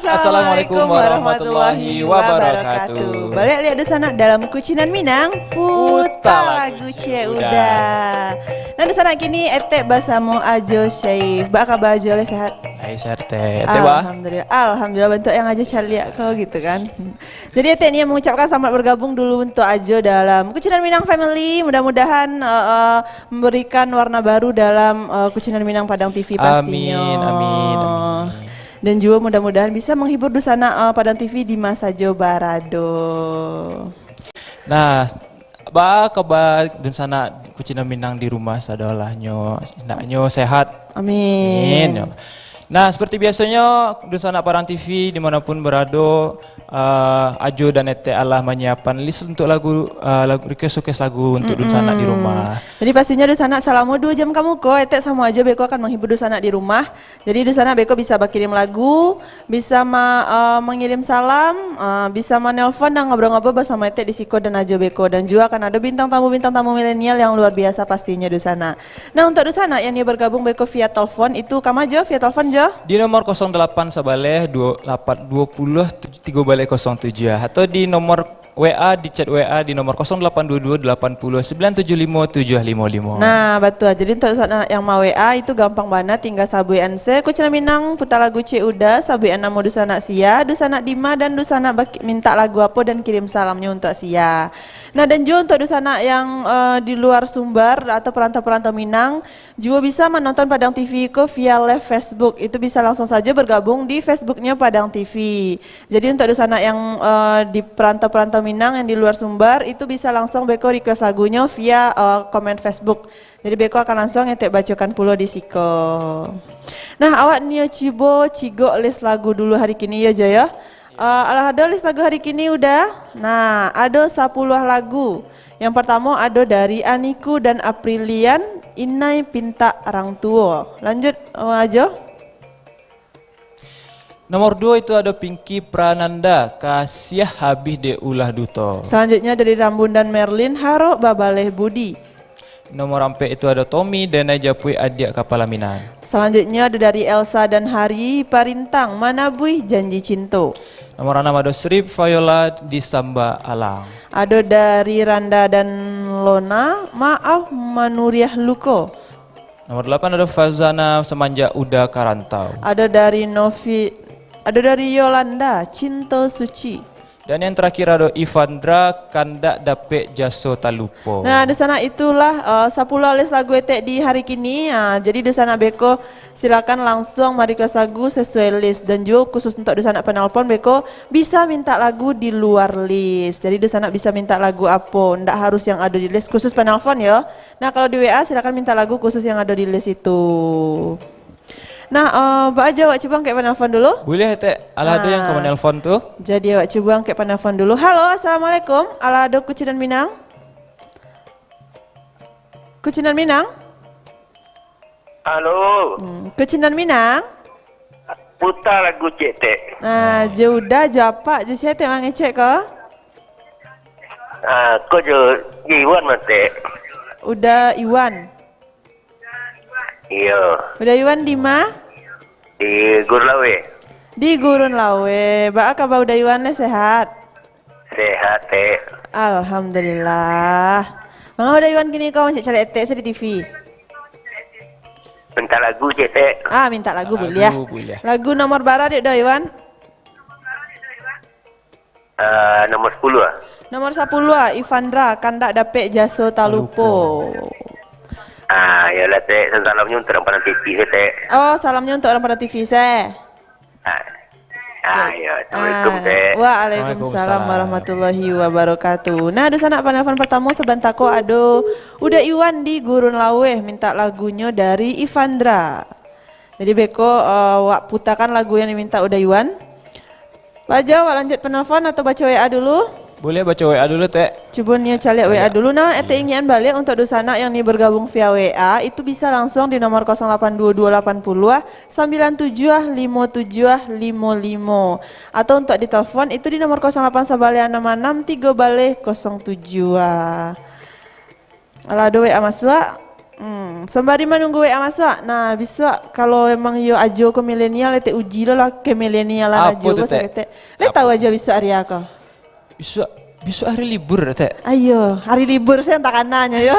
Assalamualaikum warahmatullahi wabarakatuh. Balik lihat di sana dalam Kucinan Minang, putar lagu Cie Udah. Nah di sana kini etek basamu Ajo Syaif. Ba kabar Ajo sehat? Hai sehat teh. Ba. Alhamdulillah bentuk yang Ajo caliak kau gitu kan. Jadi etek ini mengucapkan selamat bergabung dulu untuk Ajo dalam Kucinan Minang Family. Mudah-mudahan memberikan warna baru dalam Kucinan Minang Padang TV pastinya. Amin. Dan juga mudah-mudahan bisa menghibur Dusana Padang TV di masa Jo Barado. Nah, ba kabar Dusana Kucinan Minang di rumah sadolahnya, naknyo sehat. Amin. Nah, seperti biasanya Dusana Padang TV dimanapun berado, Ajo dan Ete Allah menyiapkan list untuk lagu request lagu untuk Dusana di rumah. Jadi pastinya Dusana selama 2 jam kamu kok Ete sama Ajo Beko akan menghibur Dusana di rumah. Jadi Dusana Beko bisa berkirim lagu, bisa mengirim salam, bisa menelpon dan ngobrol-ngobrol bersama Ete di Siko dan Ajo Beko, dan juga akan ada bintang tamu milenial yang luar biasa pastinya Dusana. Nah untuk Dusana yang bergabung Beko via telepon itu kamu aja via telepon Jo di nomor 08 sabaleh 2820 3 balai 07 atau di nomor WA, di chat WA di nomor 0822 80 975 755. Nah betul, jadi untuk yang mau WA itu gampang banget, tinggal sabuin se Kucinan Minang putar lagu Cie Udah, sabuin nama Dusana Sia, Dusana Dima, dan Dusana minta lagu apa dan kirim salamnya untuk Sia. Nah dan juga untuk Dusana yang di luar Sumbar atau perantau-perantau Minang juga bisa menonton Padang TV ke via live Facebook. Itu bisa langsung saja bergabung di Facebooknya Padang TV. Jadi untuk Dusana yang di perantau-perantau Minang yang di luar Sumbar itu bisa langsung Beko request lagunya via komen Facebook. Jadi Beko akan langsung ngetek bacakan pulo di Siko. Nah awak nih cigo list lagu dulu hari kini ya Jaya. Ada list lagu hari kini udah. Nah ada 10 lagu. Yang pertama ada dari Aniku dan Aprilian, Inai Pinta Orang Tua. Lanjut Ajo. Nomor 2 itu ada Pinky Prananda, Kasiah Habis de Ulah Duto. Selanjutnya dari Rambun dan Merlin, Haro Babaleh Budi. Nomor 4 itu ada Tommy dan Najapui Adia Kapalaminan. Selanjutnya ada dari Elsa dan Hari, Parintang, Manabui Janji Cinto. Nomor 6 ada Srip Viola di Samba Alang. Ada dari Randa dan Lona, Maaf Manuriah Luko. Nomor 8 ada Fazana Semanja Uda Karantau. Ada dari Yolanda, Cinta Suci. Dan yang terakhir ada Ivandra Kandak Dapet Jaso Talupo. Nah di sana itulah 10 list lagu etek di hari kini. Jadi di sana Beko silakan langsung mari ke lagu sesuai list, dan juga khusus untuk di sana penelpon Beko bisa minta lagu di luar list. Jadi di sana bisa minta lagu apa, ndak harus yang ada di list khusus penelpon ya. Nah kalau di WA silakan minta lagu khusus yang ada di list itu. Nah, Mbak aja awak coba kayak penelpon dulu. Boleh teh, ada yang kamu nelpon tuh. Jadi awak coba kayak penelpon dulu. Halo, assalamualaikum. Alado Kucinan Minang. Kucinan Minang. Halo. Kucinan Minang. Putar lagu cek teh. Nah, jaudah japa je saya teh mangecek ko. Kau je Iwan mate. Udah Iwan. Iya. Udah Iwan di mana? Di Gurlawe. Di Gurun Lawe. Ba kabar udah Iwan sehat? Sehat teh. Alhamdulillah. Mangga udah Iwan gini kau masih cari etek di TV. Minta lagu cek teh. Minta lagu boleh ya. Lagu nomor barat dek udah Iwan. Nomor 10 Nomor 10 Ivandra Kandak Dapet Jaso Talupo. Yalah teh, salamnya untuk orang Padang TV teh. Oh, salamnya untuk orang Padang TV saya. Ya, Assalamualaikum teh. Waalaikumsalam warahmatullahi wabarakatuh. Nah, di sana penelpon pertama sebentar kok ada udah Iwan di Gurun Lawe minta lagunya dari Ivandra. Jadi Beko wak putakan lagu yang diminta udah Iwan. Baca wak lanjut penelpon atau baca WA dulu? Boleh baca WA dulu teh. Coba nih cari WA dulu. Nah, ingin balik untuk Dusana yang nih bergabung via WA itu bisa langsung di nomor 082280 975755 atau untuk di telepon itu di nomor 08 sabale 66 3 bale 07. Alado WA masuk. Sembari menunggu WA masuk. Nah, bisa kalau emang yo ajo ke milenial ete uji lo lah ke milenialan Apa ajo tuh, bos Teh? kete. Le tahu aja bisa hari apa? Besok hari libur teh. Ayo, hari libur saya entah kananya yo.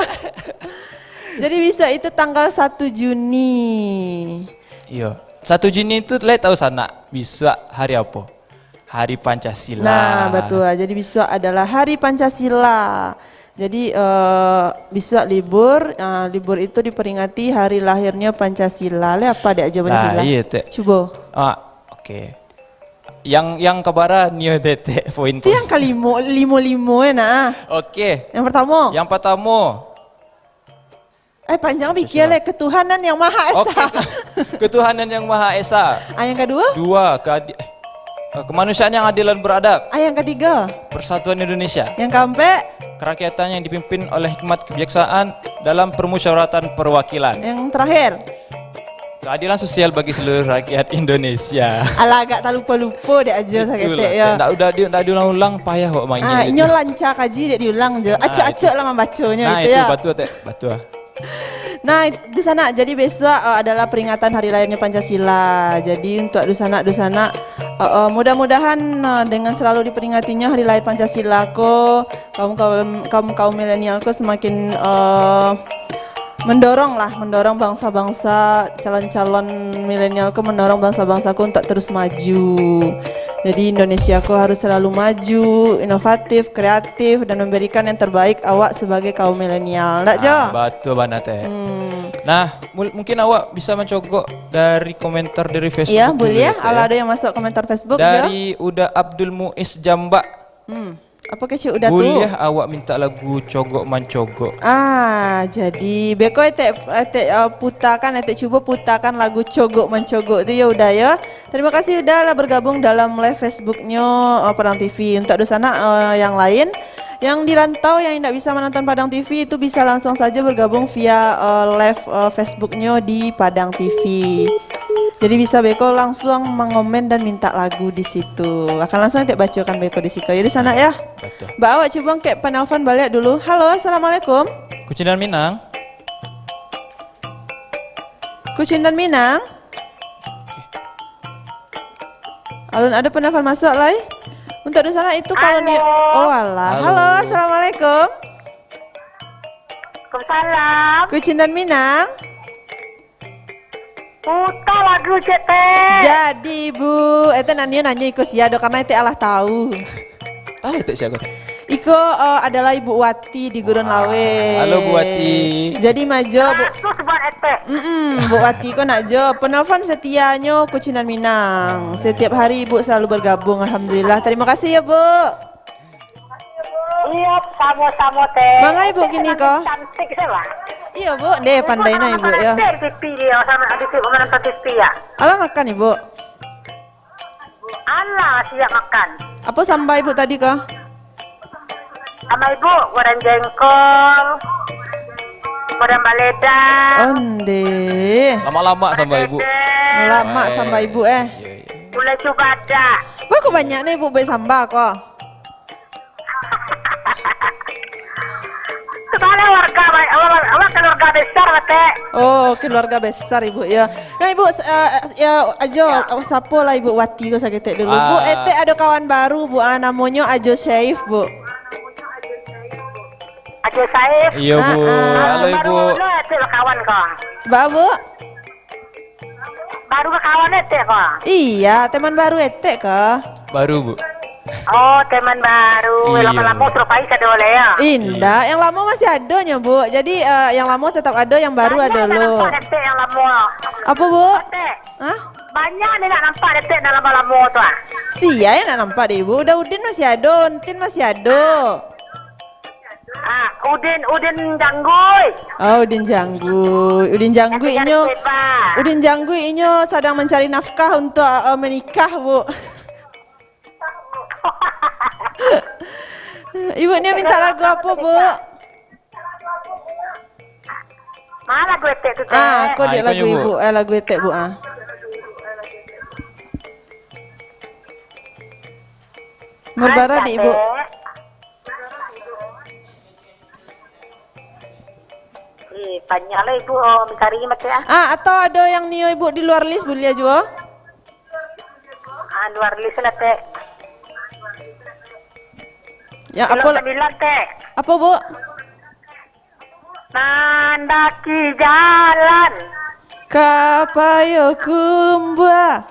Jadi bisa itu tanggal 1 Juni. Iya. 1 Juni itu le tahu sana. Bisa hari apa? Hari Pancasila. Nah, betul. Jadi besok adalah Hari Pancasila. Jadi besok libur, libur itu diperingati hari lahirnya Pancasila. Le apa dek aja Pancasila? Nah, iya teh. Coba. Oke. Yang kabaran nio tete poin. Itu yang limo ya nah. Oke. Yang pertama. Yang pertama. Panjang pikir le ketuhanan yang Maha Esa. Oke. Ketuhanan yang Maha Esa. Yang kedua. 2. Kemanusiaan yang adil dan beradab. Yang ketiga. Persatuan Indonesia. Yang keempat. Kerakyatan yang dipimpin oleh hikmat kebijaksanaan dalam permusyawaratan perwakilan. Yang terakhir. Keadilan sosial bagi seluruh rakyat Indonesia. Alah agak tak lupa-lupa dek aja sakit ya. Nggak diulang-ulang payah kok mainnya. Inyo lancar kaji dek diulang je. Acak-acak lah membacanya nah, itu ya. Nah, itu batu. Nah, di sana jadi besok adalah peringatan hari lahirnya Pancasila. Jadi untuk dusana mudah-mudahan dengan selalu diperingatinya hari lahir Pancasila ko kaum milenial ko semakin mendorong bangsa-bangsa calon-calon milenial ko mendorong bangsa-bangsa ko untuk terus maju. Jadi Indonesia ko harus selalu maju, inovatif, kreatif dan memberikan yang terbaik awak sebagai kaum milenial. Ndak Jo? Betul banget teh. Nah, mungkin awak bisa mencogok dari komentar dari Facebook. Iya, boleh ya. Kalau Ada yang masuk komentar Facebook dari Uda Abdul Muiz Jamba. Apa kecil udah boleh tuh? awak minta lagu cogok mancogok. Jadi beko coba putakan lagu cogok mencogok itu ya udah ya. Terima kasih udah lah bergabung dalam live Facebooknya Padang TV. Untuk dosana yang lain yang di rantau yang tidak bisa menonton Padang TV itu bisa langsung saja bergabung via live Facebooknya di Padang TV. Jadi bisa Beko langsung mengomen dan minta lagu di situ. Akan langsung nanti bacakan Beko di situ. Jadi sana ya. Betul. Mbak awak coba kayak penelpon balik dulu. Halo, assalamualaikum. Kucing dan Minang. Kucing dan Minang. Alun ada penelpon masuk lah. Untuk di sana itu kalau dia. Oh alah. Halo, assalamualaikum. Waalaikumsalam. Kucing dan Minang. Puta lagu cete. Jadi Bu, itu nanya ikut siado karena itu Allah tahu. Tahu itu siapa? Iko adalah Ibu Wati di Gurun Lawe. Halo Bu Wati. Jadi majo Bu. Aku sebut ete. Bu Wati ko nak jo. Penelpon setianya Kucing dan Minang. Setiap hari Ibu selalu bergabung. Alhamdulillah. Terima kasih ya Bu. Iya, sama-sama teh. Bangga Ibu gini kok. Cantik saya. Iya Bu, deh pandai na Ibu ya. TV dia sama adik menonton TV ya. Alah makan Ibu. Allah siap makan. Apa sampai Ibu tadi kok? Sama ibu goreng jengkol, goreng baledang. Onde. Lama-lama sama Ibu. Lama sampai Ibu Iya. Boleh coba ada. Wah kok banyak nih Ibu beli sambal kok. Soalnya warga keluarga besar teh. Oh, keluarga besar Ibu ya. Nah Ibu ya Ajo sapo lah Ibu Wati kok sakit dulu. Bu, ete ada kawan baru Bu, namanya Ajo Syaif Bu. Aja saya. Iya Bu. Halo Ibu. Baru kawan kok. Bu. Baru kawan teh kok. Iya, teman baru ete kok. Baru Bu. Oh, teman baru. Iya. Lama-lama Surabaya kada boleh ya. Indah, yang lama masih ada nya Bu. Jadi yang lama tetap ada, yang baru ada lo. Detek yang lama. Apa Bu? Detek. Hah? Banyak nih nak nampak detek dalam lama tu ah. Sia ya nak nampak deh Ibu. Udah Udin masih ada, Untin masih ada. Udin Jangguy. Oh, Udin Jangguy. Udin Jangguy inyo. Udin Jangguy inyo sedang mencari nafkah untuk menikah, Bu. Ibu ini minta lagu apa, Bu? Mana gue tek tu teh? Kok dia lagu ikonyo, Bu. Ibu. Lagu etek, Bu. Merbara di Ibu. Tanya lah ibu mencari mati ah. Atau ada yang nio ibu di luar list boleh juga. Luar list lah teh. Yang Kalau apa? 9 teh. Apa bu? Nandaki jalan. Kapayo kumba.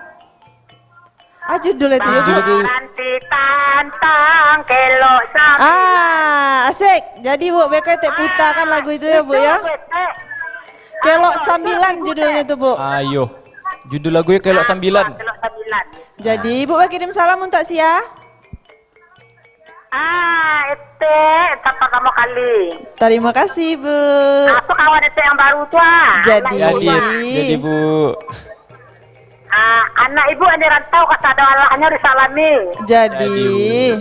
Judul itu ya bu. Judul itu. Nanti tantang kelok sama. Asik. Jadi bu, beka tek putarkan lagu itu ya bu ya. Kelok 9 judulnya itu bu. Ayo. Judul lagunya Kelok 9. Kelok 9. Jadi ibu kirim salam untuk Sia. Ete, tapa kamu kali. Terima kasih bu. Aku kawan ete yang baru tua. Jadi Bu. Anak ibu hanya rantau kata ada Allahnya disalami. Jadi.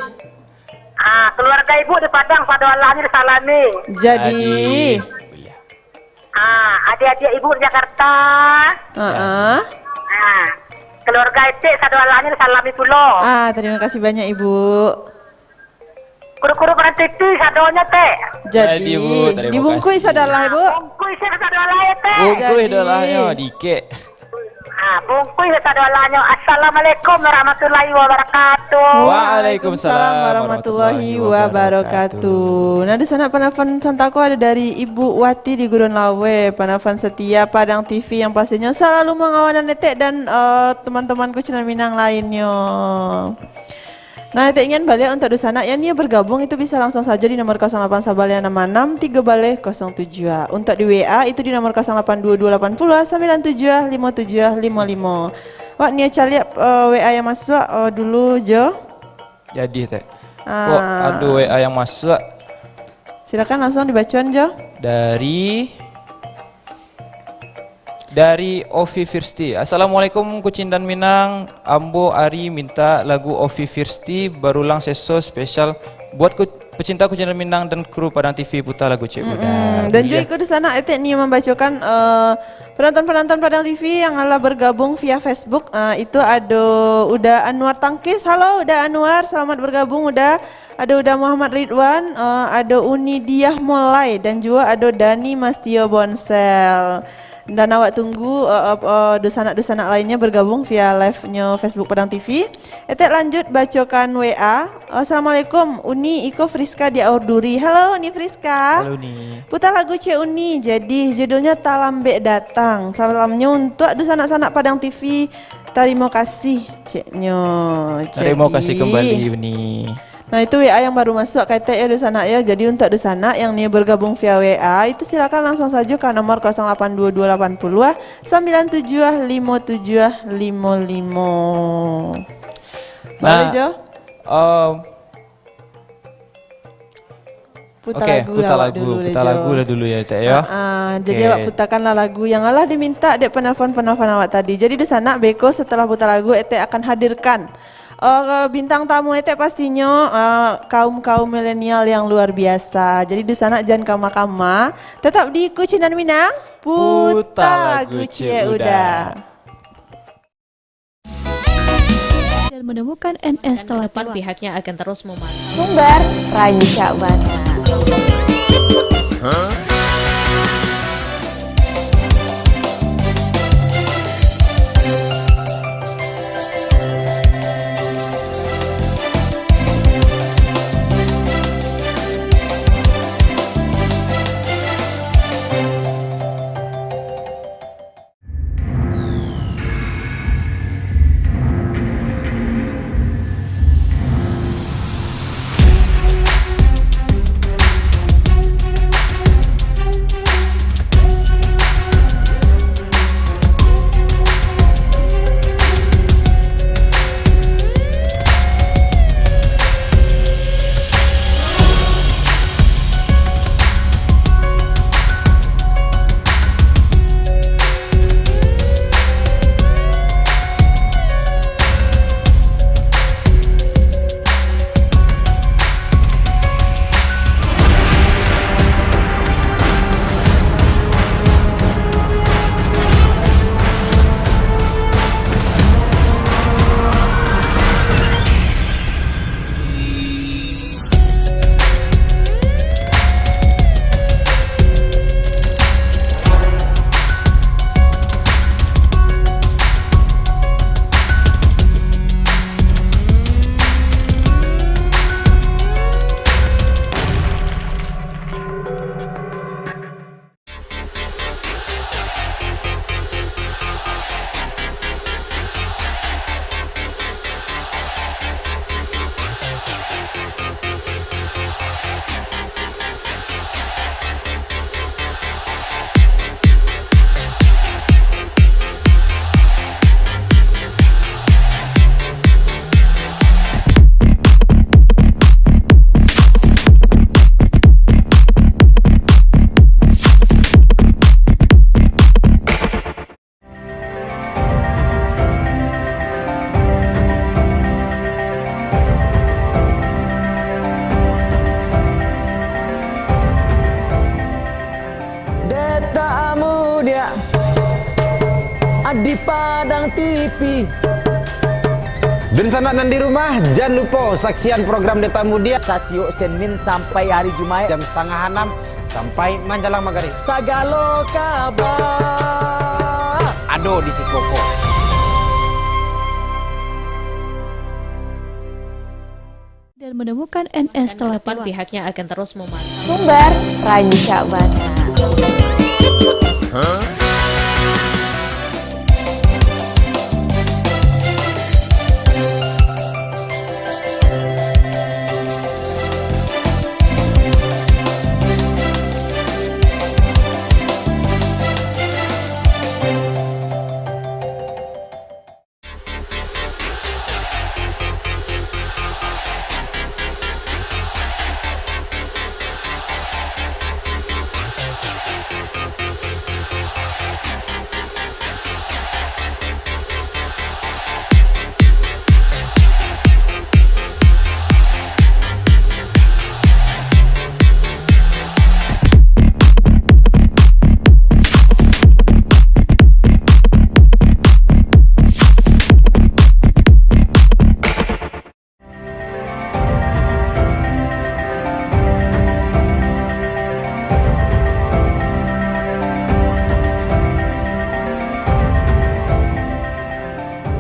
Keluarga ibu di Padang pada Allahnya disalami. Jadi. Adik-adik ibu di Jakarta. Keluarga ete pada Allahnya disalami pulo. Terima kasih banyak ibu. Kuru-kuru berhenti sadonya teh. Jadi Bu, terima dibungkus kasih. adalah ibu. Bungkus sado Allah teh. Bungkus Jadi. dolahnya dikit. Bungkus sado Allahnya. Assalamualaikum warahmatullahi wabarakatuh. Waalaikumsalam warahmatullahi wabarakatuh. Nah, di sana penelpon santaku ada dari Ibu Wati di Gurun Lawe, penelpon setia Padang TV yang pastinya selalu mengawanan netek dan teman-temanku Cina Minang lainnya. Nah, itu ingin balik untuk Dusana yang dia bergabung itu bisa langsung saja di nomor 08 Sabalia 66 3 balik 07. Untuk di WA itu di nomor 082280 97 57 55. Wak nia cari WA yang masuk dulu Jo. Jadi teh. Ada WA yang masuk Silakan langsung dibacakan Jo. Dari Ovi Firsti. Assalamualaikum Kucing dan Minang. Ambo Ari minta lagu Ovi Firsti berulang seso spesial buat pecinta Kucing dan Minang dan kru Padang TV putar lagu Cik Uda. Dan juga ikut di sana Etek nih membacakan penonton-penonton Padang TV yang telah bergabung via Facebook. Itu udah Anwar Tangkis. Halo udah Anwar, selamat bergabung udah. Udah Muhammad Ridwan, ada Uni Diah Molai dan juga ada Dani Mastio Bonsel. Dan awak tunggu dosanak-dosanak lainnya bergabung via live-nya Facebook Padang TV. Etek lanjut bacakan WA. Assalamualaikum, Uni Iko Friska di Aurduri. Halo Uni Friska. Halo nih. Putar lagu Cik Uni. Jadi judulnya Talambek Datang. Salamnya untuk dosanak-sanak Padang TV. Terima kasih Ciknya. Terima kasih kembali Uni. Nah itu WA yang baru masuk kata ya Dusana ya. Jadi untuk Dusana yang nih bergabung via WA itu silakan langsung saja ke nomor 082280 975755. Boleh Jo? Putar lagu dulu ya Teh ya. Jadi awak putarkanlah lagu yang Allah diminta dek penelpon-penelpon awak tadi. Jadi Dusana Beko setelah putar lagu Ete akan hadirkan bintang tamu Ete pastinya kaum milenial yang luar biasa. Jadi di sana jangan kama-kama, tetap di Kucing dan Minang putar lagu Cie Uda. Dan menemukan NS telah Depan pihaknya akan terus memantau. Sumber Raja Bana. di Padang TV. Dan sana nan di rumah, jangan lupa saksian program Deta Mudia Satyo Senmin sampai hari Jumat jam setengah 6 sampai menjelang maghrib. Sagalo kabar ado di Sikoko. Dan menemukan NS telah Depan pihaknya akan terus memantau. Sumber Raji Syakbana.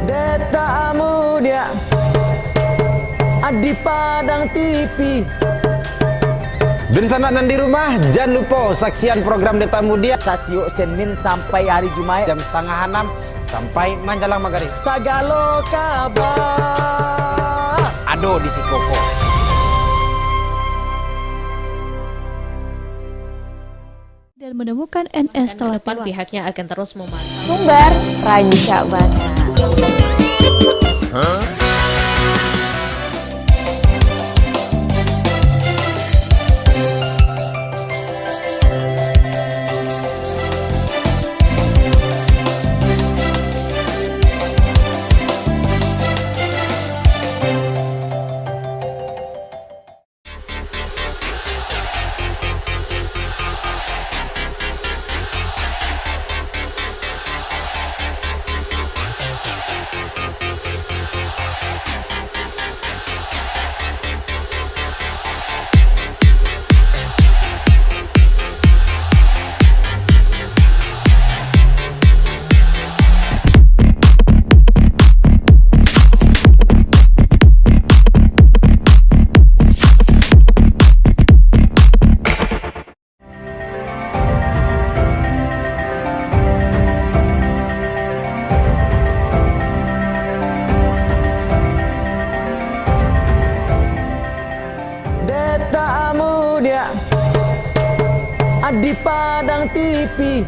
Deta Mudia di Padang TV. Dan sana nan di rumah, jangan lupa saksian program Deta Mudia Satyo Senmin sampai hari Jumat jam setengah 6 sampai menjelang maghrib. Sagalo kabar ado di Sikoko. dan menemukan NS telah Depan pihaknya akan terus memantau. Sumber Raji Syakbana. Deta Mudia di Padang TV.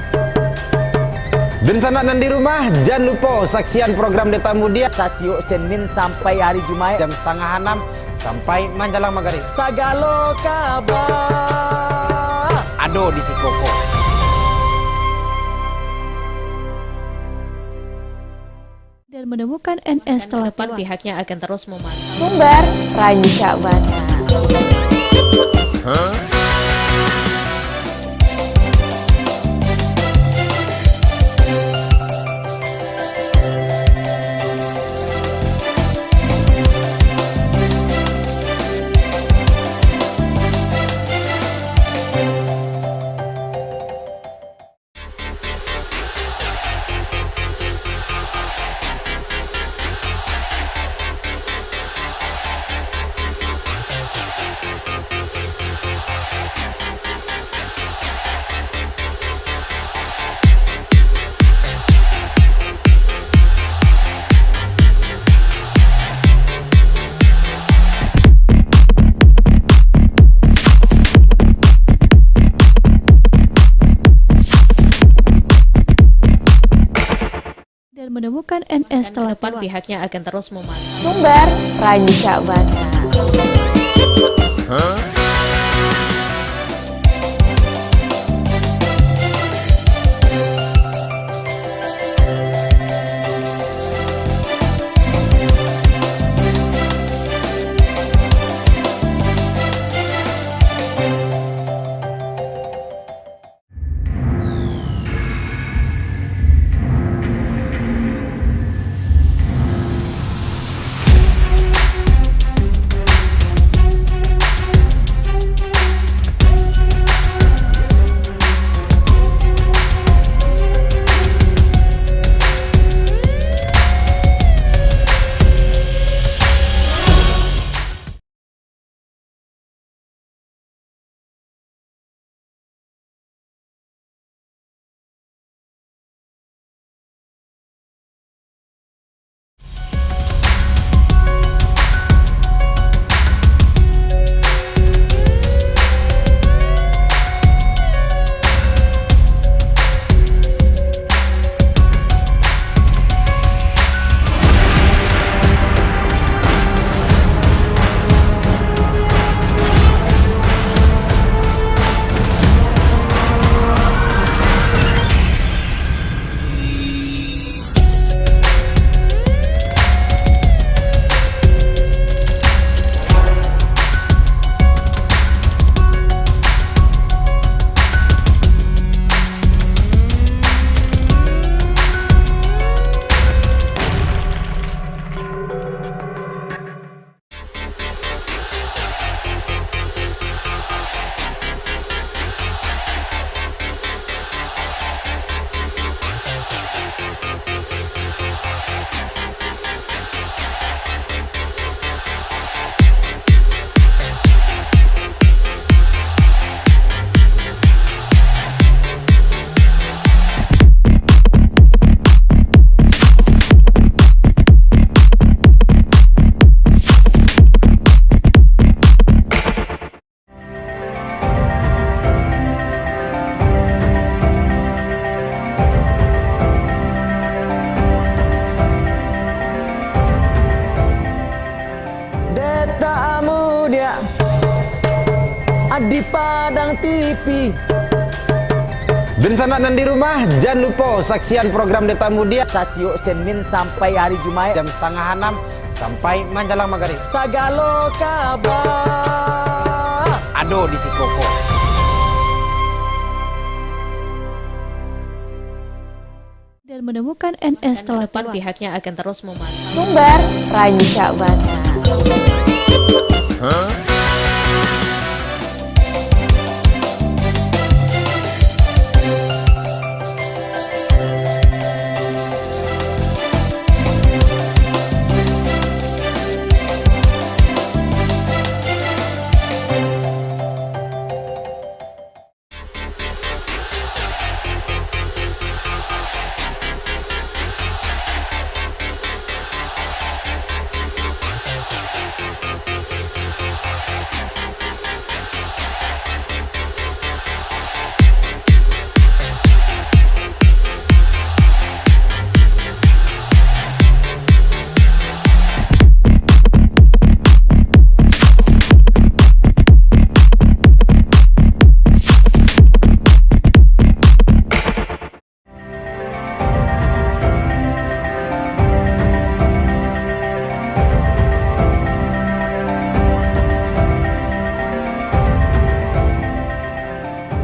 Dan sana nan di rumah, jangan lupa saksian program Deta Mudia Satyo Senmin sampai hari Jumat jam setengah 6 sampai menjelang maghrib. Sagalo kabar ado di Sikoko. dan menemukan NS telah Depan pihaknya akan terus memantau. Sumber Raji Syakbana. dan menemukan NS telah Depan pihaknya akan terus memantau. Sumber Raji Syakbana. Padang TV. Dan sanak nan di rumah, jangan lupa saksian program Deta Mudia Satyo Senmin sampai hari Jumat jam 5:30 sampai menjelang maghrib. Sagalo kabar ado di si Koko. Dan menemukan NS Depan telah pihaknya akan terus memantau. Sumber Rancak Bata.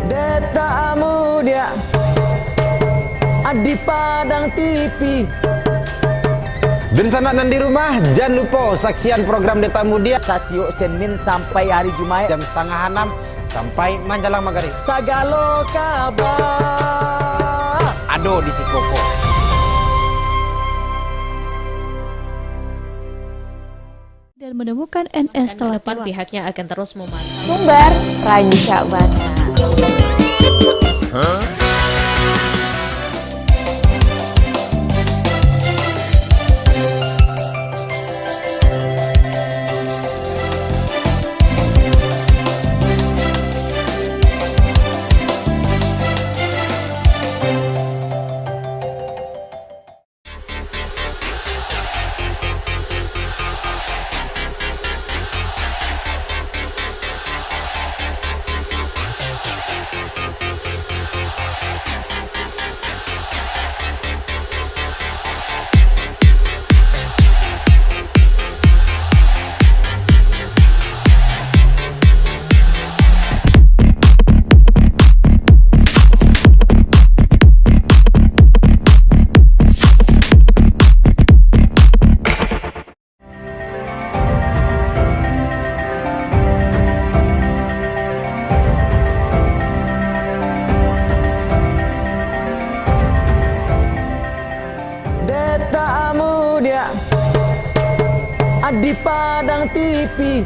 Deta Mudia di Padang TV. Dan sanak nan di rumah, jangan lupa saksian program Deta Mudia Satyo Senmin sampai hari Jumat jam 5:30 sampai menjelang maghrib. Sagalo kabar ado di si Koko. dan menemukan NS telah Depan pihaknya akan terus memantau. Sumber Rancak Bata. Deta Mudia di Padang TV.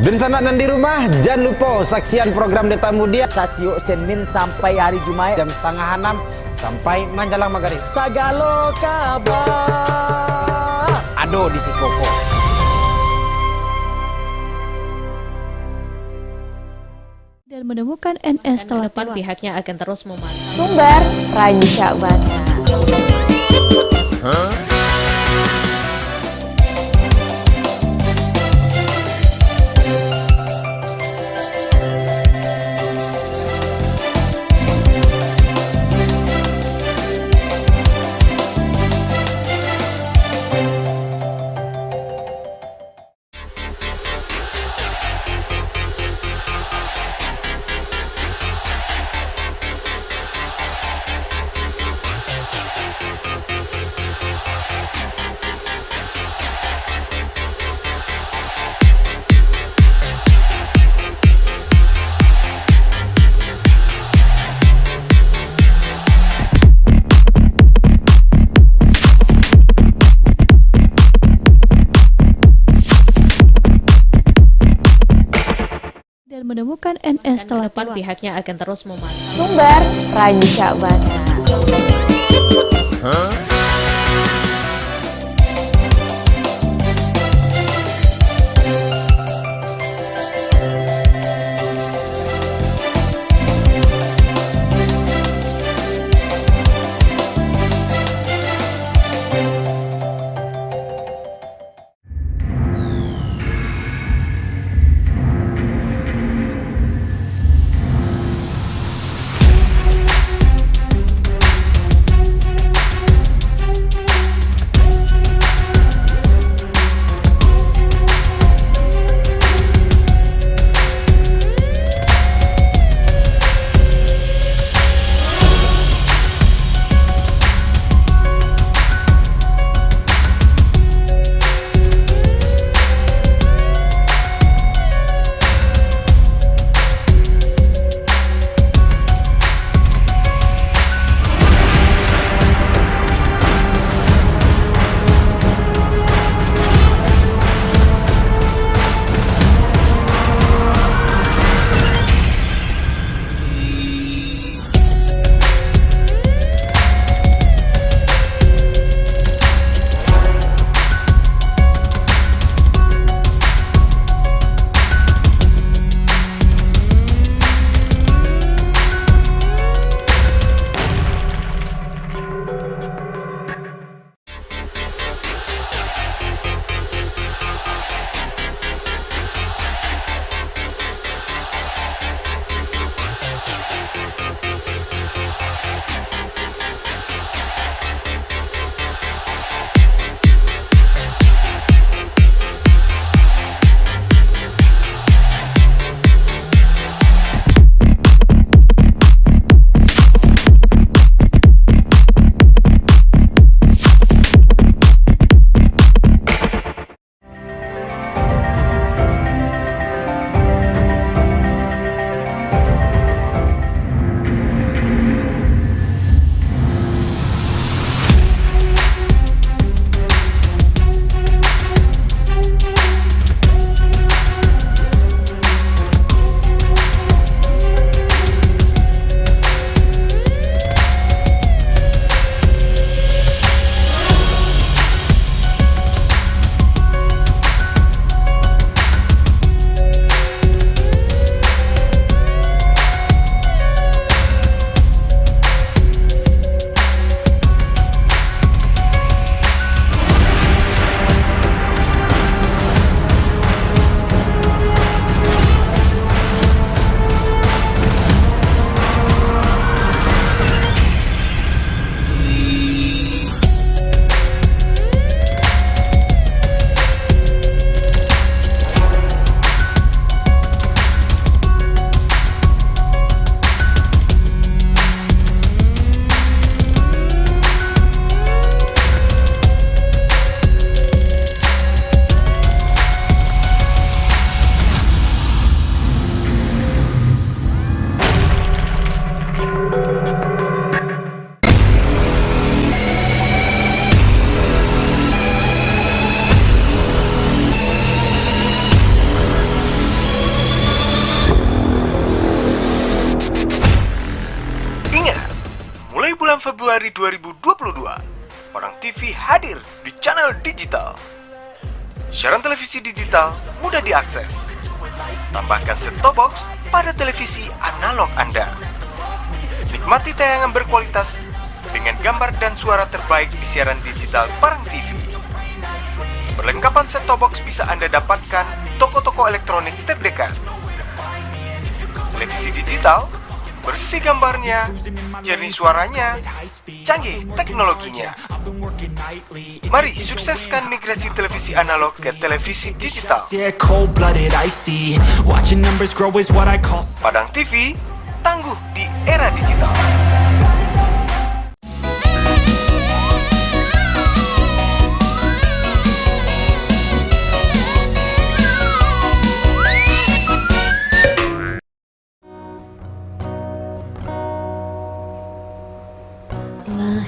Dan sanak nan di rumah, jangan lupa saksian program Deta Mudia Satyo Senmin sampai hari Jumat jam 5:30 sampai menjelang maghrib. Sagalo kabar ado di si Koko. dan menemukan NS telah Depan pihaknya akan terus memantau. Sumber Rancak Bata. dan menemukan NS telah Depan pihaknya akan terus memantau. Sumber Rancak Bata. dari 2022, Padang TV hadir di channel digital. Siaran televisi digital mudah diakses. Tambahkan set-top box pada televisi analog Anda. Nikmati tayangan berkualitas dengan gambar dan suara terbaik di siaran digital Padang TV. Perlengkapan set-top box bisa Anda dapatkan toko-toko elektronik terdekat. Televisi digital, bersih gambarnya, jernih suaranya, canggih teknologinya. Mari sukseskan migrasi televisi analog ke televisi digital. Padang TV, tangguh di era digital.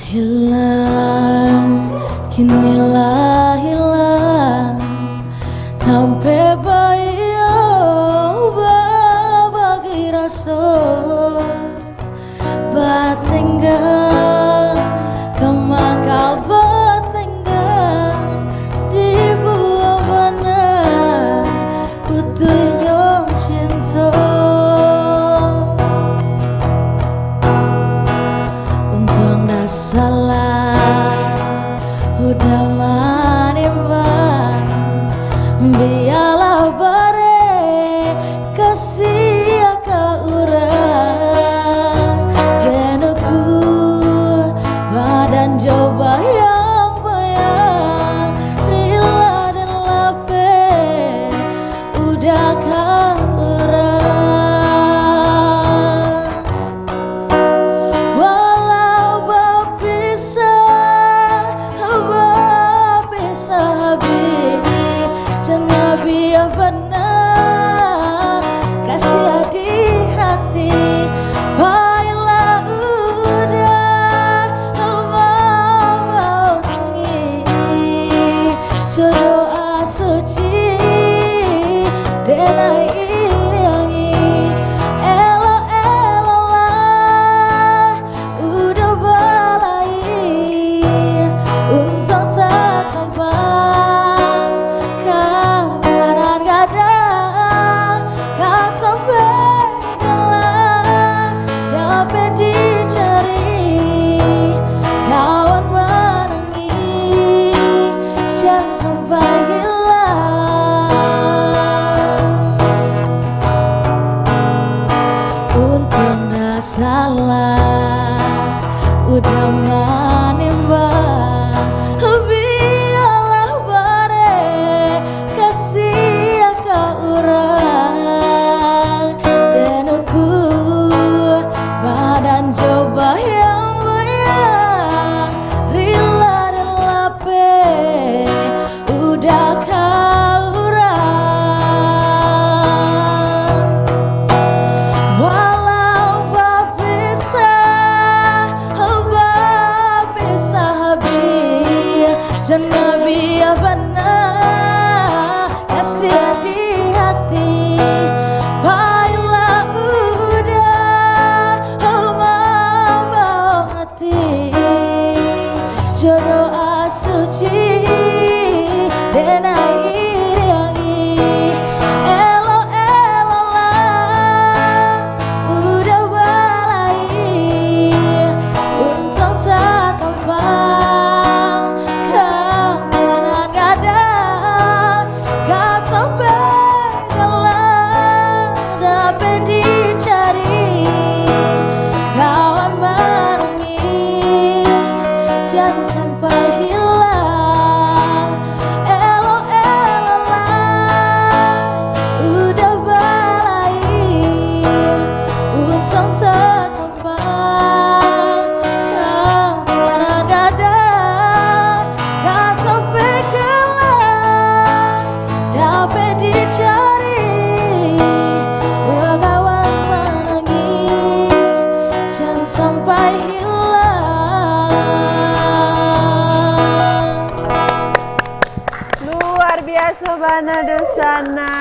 Hilang, kini lah hilang, sampai bayo bagi rasa batinggal, kemakau batinggal di buah mana putuhnya cinta. Salah udah manimbang, biarlah bare kasih ke urang dan aku badan coba yang bayang rela dan lapar udah ke urang. Biar benar kasih di hati, baiklah udah mau tengi jodoh asuci denai iriangi elo lah udah balai untung tak tampak. Salah udah manimbang, biarlah bare kasih ke urang dan aku badan coba yang bayang rela dan lapar udah ke urang. Jangan biar benar kasih di hati, baiklah udah mau hati jodoh asuci denai iriangi elo lah udah balai untung tak tampak. Sampai hilang, elo lah udah balai untung tak tampak. Kawan gadang kan sampai gelang dapat dicari kawan menangis jangan sampai hilang. Sobana dosana,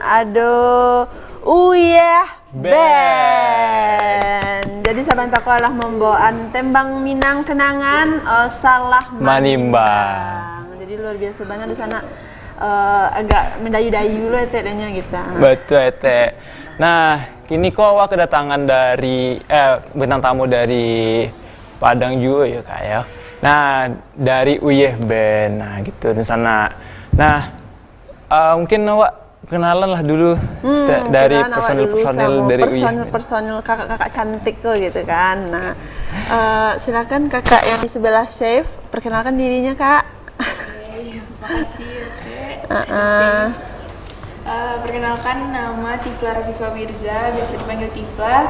aduh, uyah band. Jadi saban tako adalah membawaan tembang Minang kenangan salah Manimbang. Jadi luar biasa banget di sana. Agak mendayu-dayu loh tetenya gitu. Betul Teh. Nah, kini kok awak kedatangan dari bintang tamu dari Padang juga ya Kak ya. Nah, dari Uyeh Band. Nah, gitu di sana. Nah, mungkin awak kenalan lah dulu dari personil dari Uyeh. Personil kakak-kakak cantik tuh gitu kan. Nah, silakan kakak yang di sebelah chef, perkenalkan dirinya Kak. Makasih ya Teh. Perkenalkan nama Tifla Rafifa Mirza, biasa dipanggil Tifla.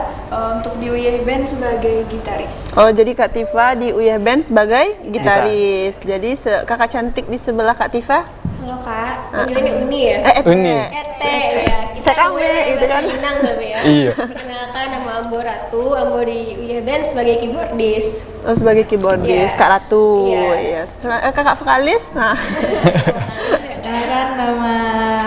Untuk di Uyeh Band sebagai gitaris. Oh, jadi Kak Tifa di Uyeh Band sebagai gitaris. Jadi kakak cantik di sebelah Kak Tifa. Halo Kak, panggilannya Uni ya? Uni. Ya, kita itu kan. Minang tapi ya. Iya. Perkenalkan nama Ambo Ratu, Ambo di Uyeh Band sebagai keyboardis. Oh, sebagai keyboardis, Yes. Kak Ratu. Iya. Yes. Kakak vokalis. Nah. Perkenalkan nama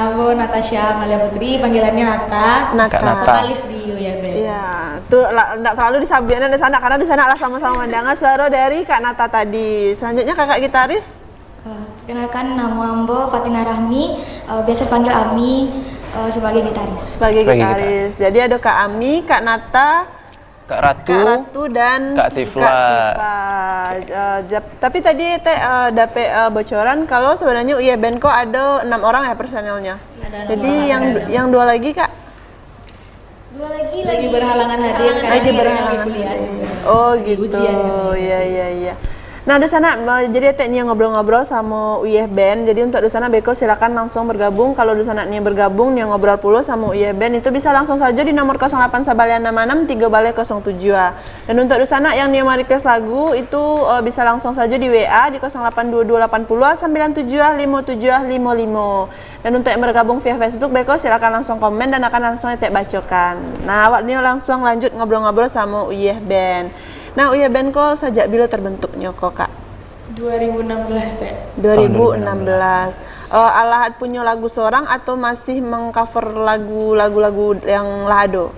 Ambo Natasha Amalia Putri, panggilannya Nata. Nata. Vokalis di Uyeh Band. Iya, tuh enggak terlalu disabiannya di sana karena di sana lah sama-sama mendengar suara dari Kak Nata tadi. Selanjutnya kakak gitaris. Perkenalkan nama Ambo Fatina Rahmi, biasa dipanggil Ami, sebagai gitaris. Sebagai gitaris. Jadi ada Kak Ami, Kak Nata, Kak Ratu, dan Kak Tifla. Tapi tadi dapet bocoran kalau sebenarnya Uyeh Band kok ada 6 orang ya personelnya. Jadi yang 2 lagi Kak? 2 lagi berhalangan hadir karena Lagi berhalangan kuliah juga. Oh gitu. Ujian katanya. Iya. Nah di sana jadi Teh Nia ngobrol-ngobrol sama Uyeh Band. Jadi untuk di sana Beko silakan langsung bergabung. Kalau di sana Nia bergabung, Nia ngobrol puluh sama Uyeh Band itu bisa langsung saja di nomor 08 Sabalian 66 3 Balai 07. Dan untuk di sana yang Nia mau request lagu itu bisa langsung saja di WA di 082280 975755. Dan untuk yang bergabung via Facebook Beko silakan langsung komen dan akan langsung Teh bacokan. Nah awak Nia langsung lanjut ngobrol-ngobrol sama Uyeh Band. Nah, Uyeh Band kok sejak bila terbentuknya kok Kak? 2016 Teh. 2016. Alahat punya lagu seorang atau masih mengcover lagu-lagu yang lahado?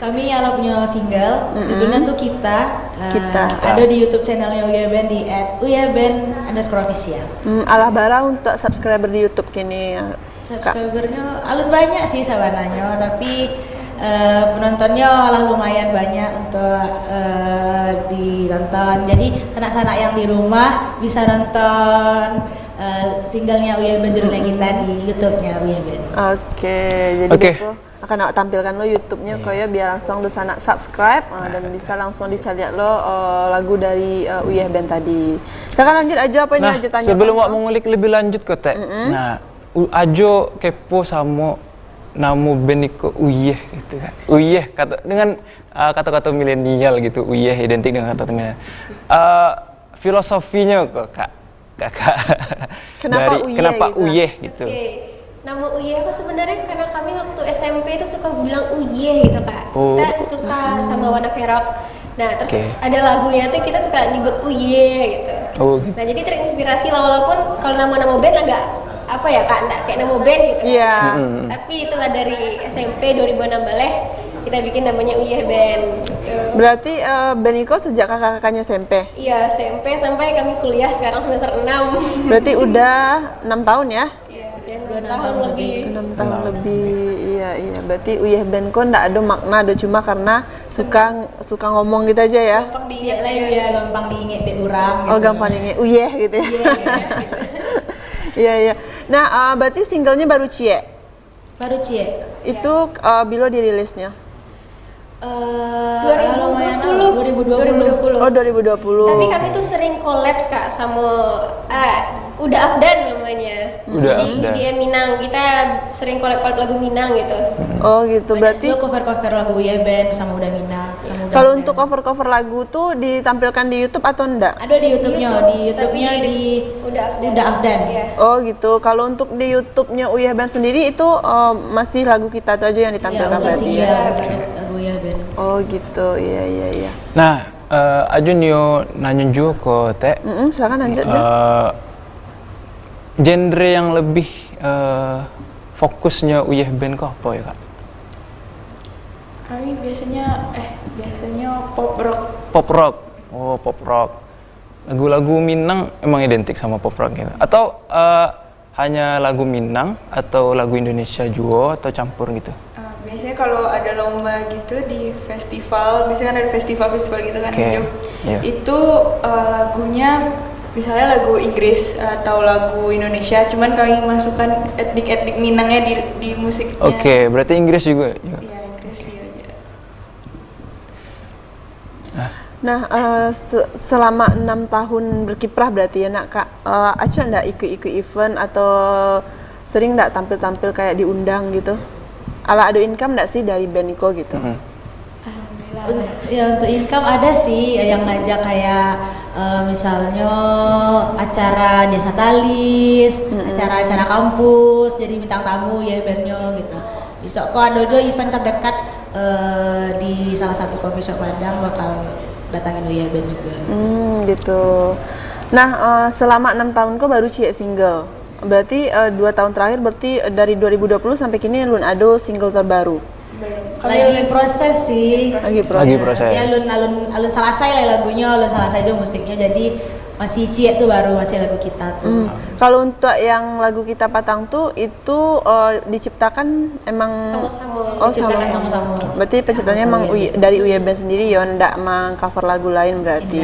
Kami ala punya single, judulnya tuh Kita. Ada di YouTube channelnya Uyeh Band di @uyehband_official. Alah bara untuk subscriber di YouTube kini ya. Subscribernya alun banyak sih sabananya, tapi penontonnya lah lumayan banyak untuk ditonton. Jadi sanak-sanak yang di rumah bisa nonton singlenya Uyeh Band judulnya Kita di YouTube-nya Uyeh Band. Oke, jadi Beko akan aku tampilkan lo YouTube-nya kok ya biar langsung lu sana subscribe dan bisa langsung dicari lo lagu dari Uyeh Band tadi. Sekarang lanjut aja apa ini aja tanya. Sebelum wak mengulik lebih lanjut kok Teh. Nah, ajo kepo sama nama band itu Uyeh gitu kan. Uyeh dengan kata-kata milenial gitu. Uyeh identik dengan kata-kata milenial. Filosofinya kok Kakak. Kenapa Uyeh gitu? Nama Uyeh kok sebenarnya karena kami waktu SMP itu suka bilang Uyeh gitu Kak. Kita suka sama warna verok. Nah terus ada lagunya tuh kita suka nyebut Uyeh gitu. Gitu. Nah jadi terinspirasi lah walaupun kalau nama-nama band agak apa ya Kak, enggak kayak nama band gitu. Iya. Tapi itulah dari SMP 2006 Baleh kita bikin namanya Uyeh Band. Berarti band Iko sejak kakak-kakaknya SMP? Iya, SMP sampai kami kuliah sekarang semester 6. Berarti udah 6 tahun ya? Iya, 6 tahun lebih. 6 tahun lebih. Iya. Berarti Uyeh Band kok enggak ada makna, ada cuma karena suka ngomong gitu aja ya. Gampang diinget lah ya, gampang diinget di orang gitu. Oh, gampang diinget. Uyeh gitu ya. Iya. Nah, berarti singlenya baru Cie. Baru Cie. Itu bila dirilisnya? 2020. Oh, 2020. Tapi kami tuh sering collabs Kak sama Uda Afdan namanya. Jadi di Minang kita sering collab lagu Minang gitu. Oh gitu. Berarti cover lagu Uyeh Band sama Uda Minang. Kalau untuk cover lagu tuh ditampilkan di YouTube atau enggak? Ada di YouTube-nya, di Uda Afdan. Oh gitu. Kalau untuk di YouTube-nya Uyeh Band sendiri itu masih lagu Kita tuh aja yang ditampilkan berarti ya? Lagu Uyeh Band. Oh gitu. Iya. Nah, aja Nio nanya juga kok Teh. Silakan lanjut aja. Genre yang lebih fokusnya Uyeh Band kok apa ya Kak? Kami biasanya pop rock. Pop rock. Oh, pop rock. Lagu-lagu Minang emang identik sama pop rock gitu? Atau hanya lagu Minang atau lagu Indonesia juga atau campur gitu? Biasanya kalau ada lomba gitu di festival, biasanya kan ada festival-festival gitu kan, itu lagunya misalnya lagu Inggris atau lagu Indonesia, cuman kami masukkan etnik-etnik Minangnya di musiknya. Oke, berarti Inggris juga? Iya, Inggris sih aja. Nah, selama 6 tahun berkiprah berarti ya nak Kak, Aca ndak ikut-ikut event atau sering ndak tampil-tampil kayak diundang gitu? Ala ada income nggak sih dari band Iko gitu? Ya untuk income ada sih yang ngajak kayak misalnya acara desa talis, acara-acara kampus, jadi bintang tamu ya bandnya gitu. Besok kok ada juga event terdekat di salah satu coffee shop Padang bakal datangin Uya Band juga. Gitu. Nah, selama 6 tahun kok baru cie single. Berarti 2 tahun terakhir berarti dari 2020 sampai kini belum ada single terbaru. Lagi proses sih. Lagi proses. Ya alun selesai lah lagunya, alun selesai juga musiknya. Jadi masih cie tuh baru masih lagu kita tuh. Kalau untuk yang lagu kita Patang tuh itu diciptakan emang sama-sama. Oh, Diciptakan sama-sama. Berarti penciptanya emang dari Uya Band sendiri ya, ndak meng-cover lagu lain berarti.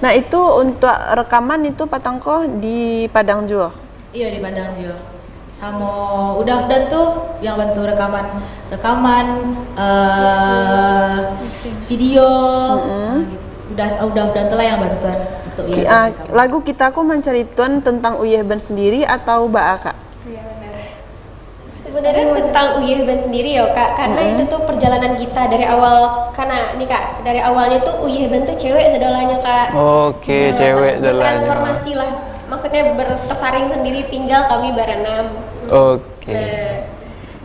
Nah, itu untuk rekaman itu Patang kok di Padang juga. Iya di Padang juga. Sama udah tuh yang bantu rekaman video. Udah tuh lah yang bantuan untuk lagu kita aku mencari tuan tentang Uya Band sendiri atau Mbak Kak? Sebenarnya tentang Uya Band sendiri ya Kak, karena itu tuh perjalanan kita dari awal, karena nih Kak, dari awalnya tuh Uya Band tuh cewek sedolanya Kak. Oke, cewek sedolanya. Transformasi lah, maksudnya tersaring sendiri tinggal kami berenam. Oke.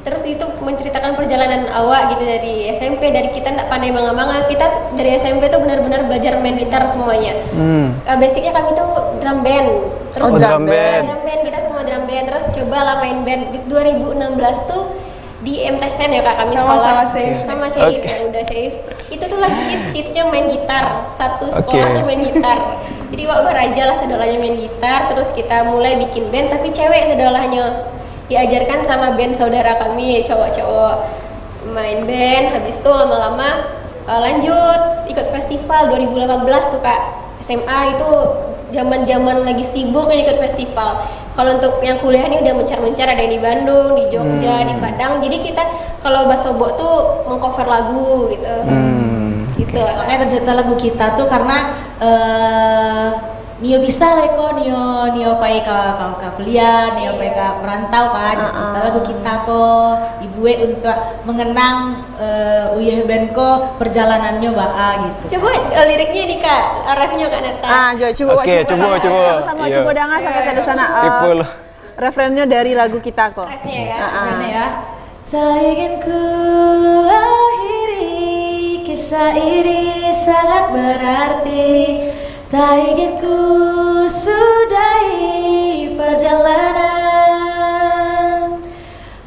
Terus itu menceritakan perjalanan awak gitu dari SMP, dari kita nggak pandai manga-manga, kita dari SMP tuh benar-benar belajar main gitar semuanya. Basicnya kami tuh drum band. Terus drum band. Kita semua drum band. Terus cobalah main band. Di 2016 tuh di MTSN ya Kak, kami sekolah sama Syif, yang udah Syif. Itu tuh lagi hitsnya main gitar. Satu sekolah tuh main gitar. Jadi wak beraja lah sedolanya main gitar. Terus kita mulai bikin band, tapi cewek sedolanya. Diajarkan sama band saudara kami cowok-cowok main band. Habis itu lama-lama lanjut ikut festival 2018 tuh Kak. SMA itu zaman-zaman lagi sibuk ikut festival. Kalau untuk yang kuliah ini udah mencar-mencar, ada yang di Bandung, di Jogja, di Padang. Jadi kita kalau Basobok tuh mengcover lagu gitu. Gitu. Makanya tercipta lagu kita tuh karena Nio bisa lah kok, Nio pai ke kuliah, Nio pai ke merantau kan, cipta lagu kita kok, ibu untuk mengenang Uya Band kok perjalanannya gitu. Coba liriknya nih Kak, refnya Kak Neta. Coba. Sama coba dengar sampai tadi sana. Referennya dari lagu kita kok. Refnya ya. Tak ingin ku akhiri kisah ini sangat berarti. Tak ingin ku sudahi perjalanan,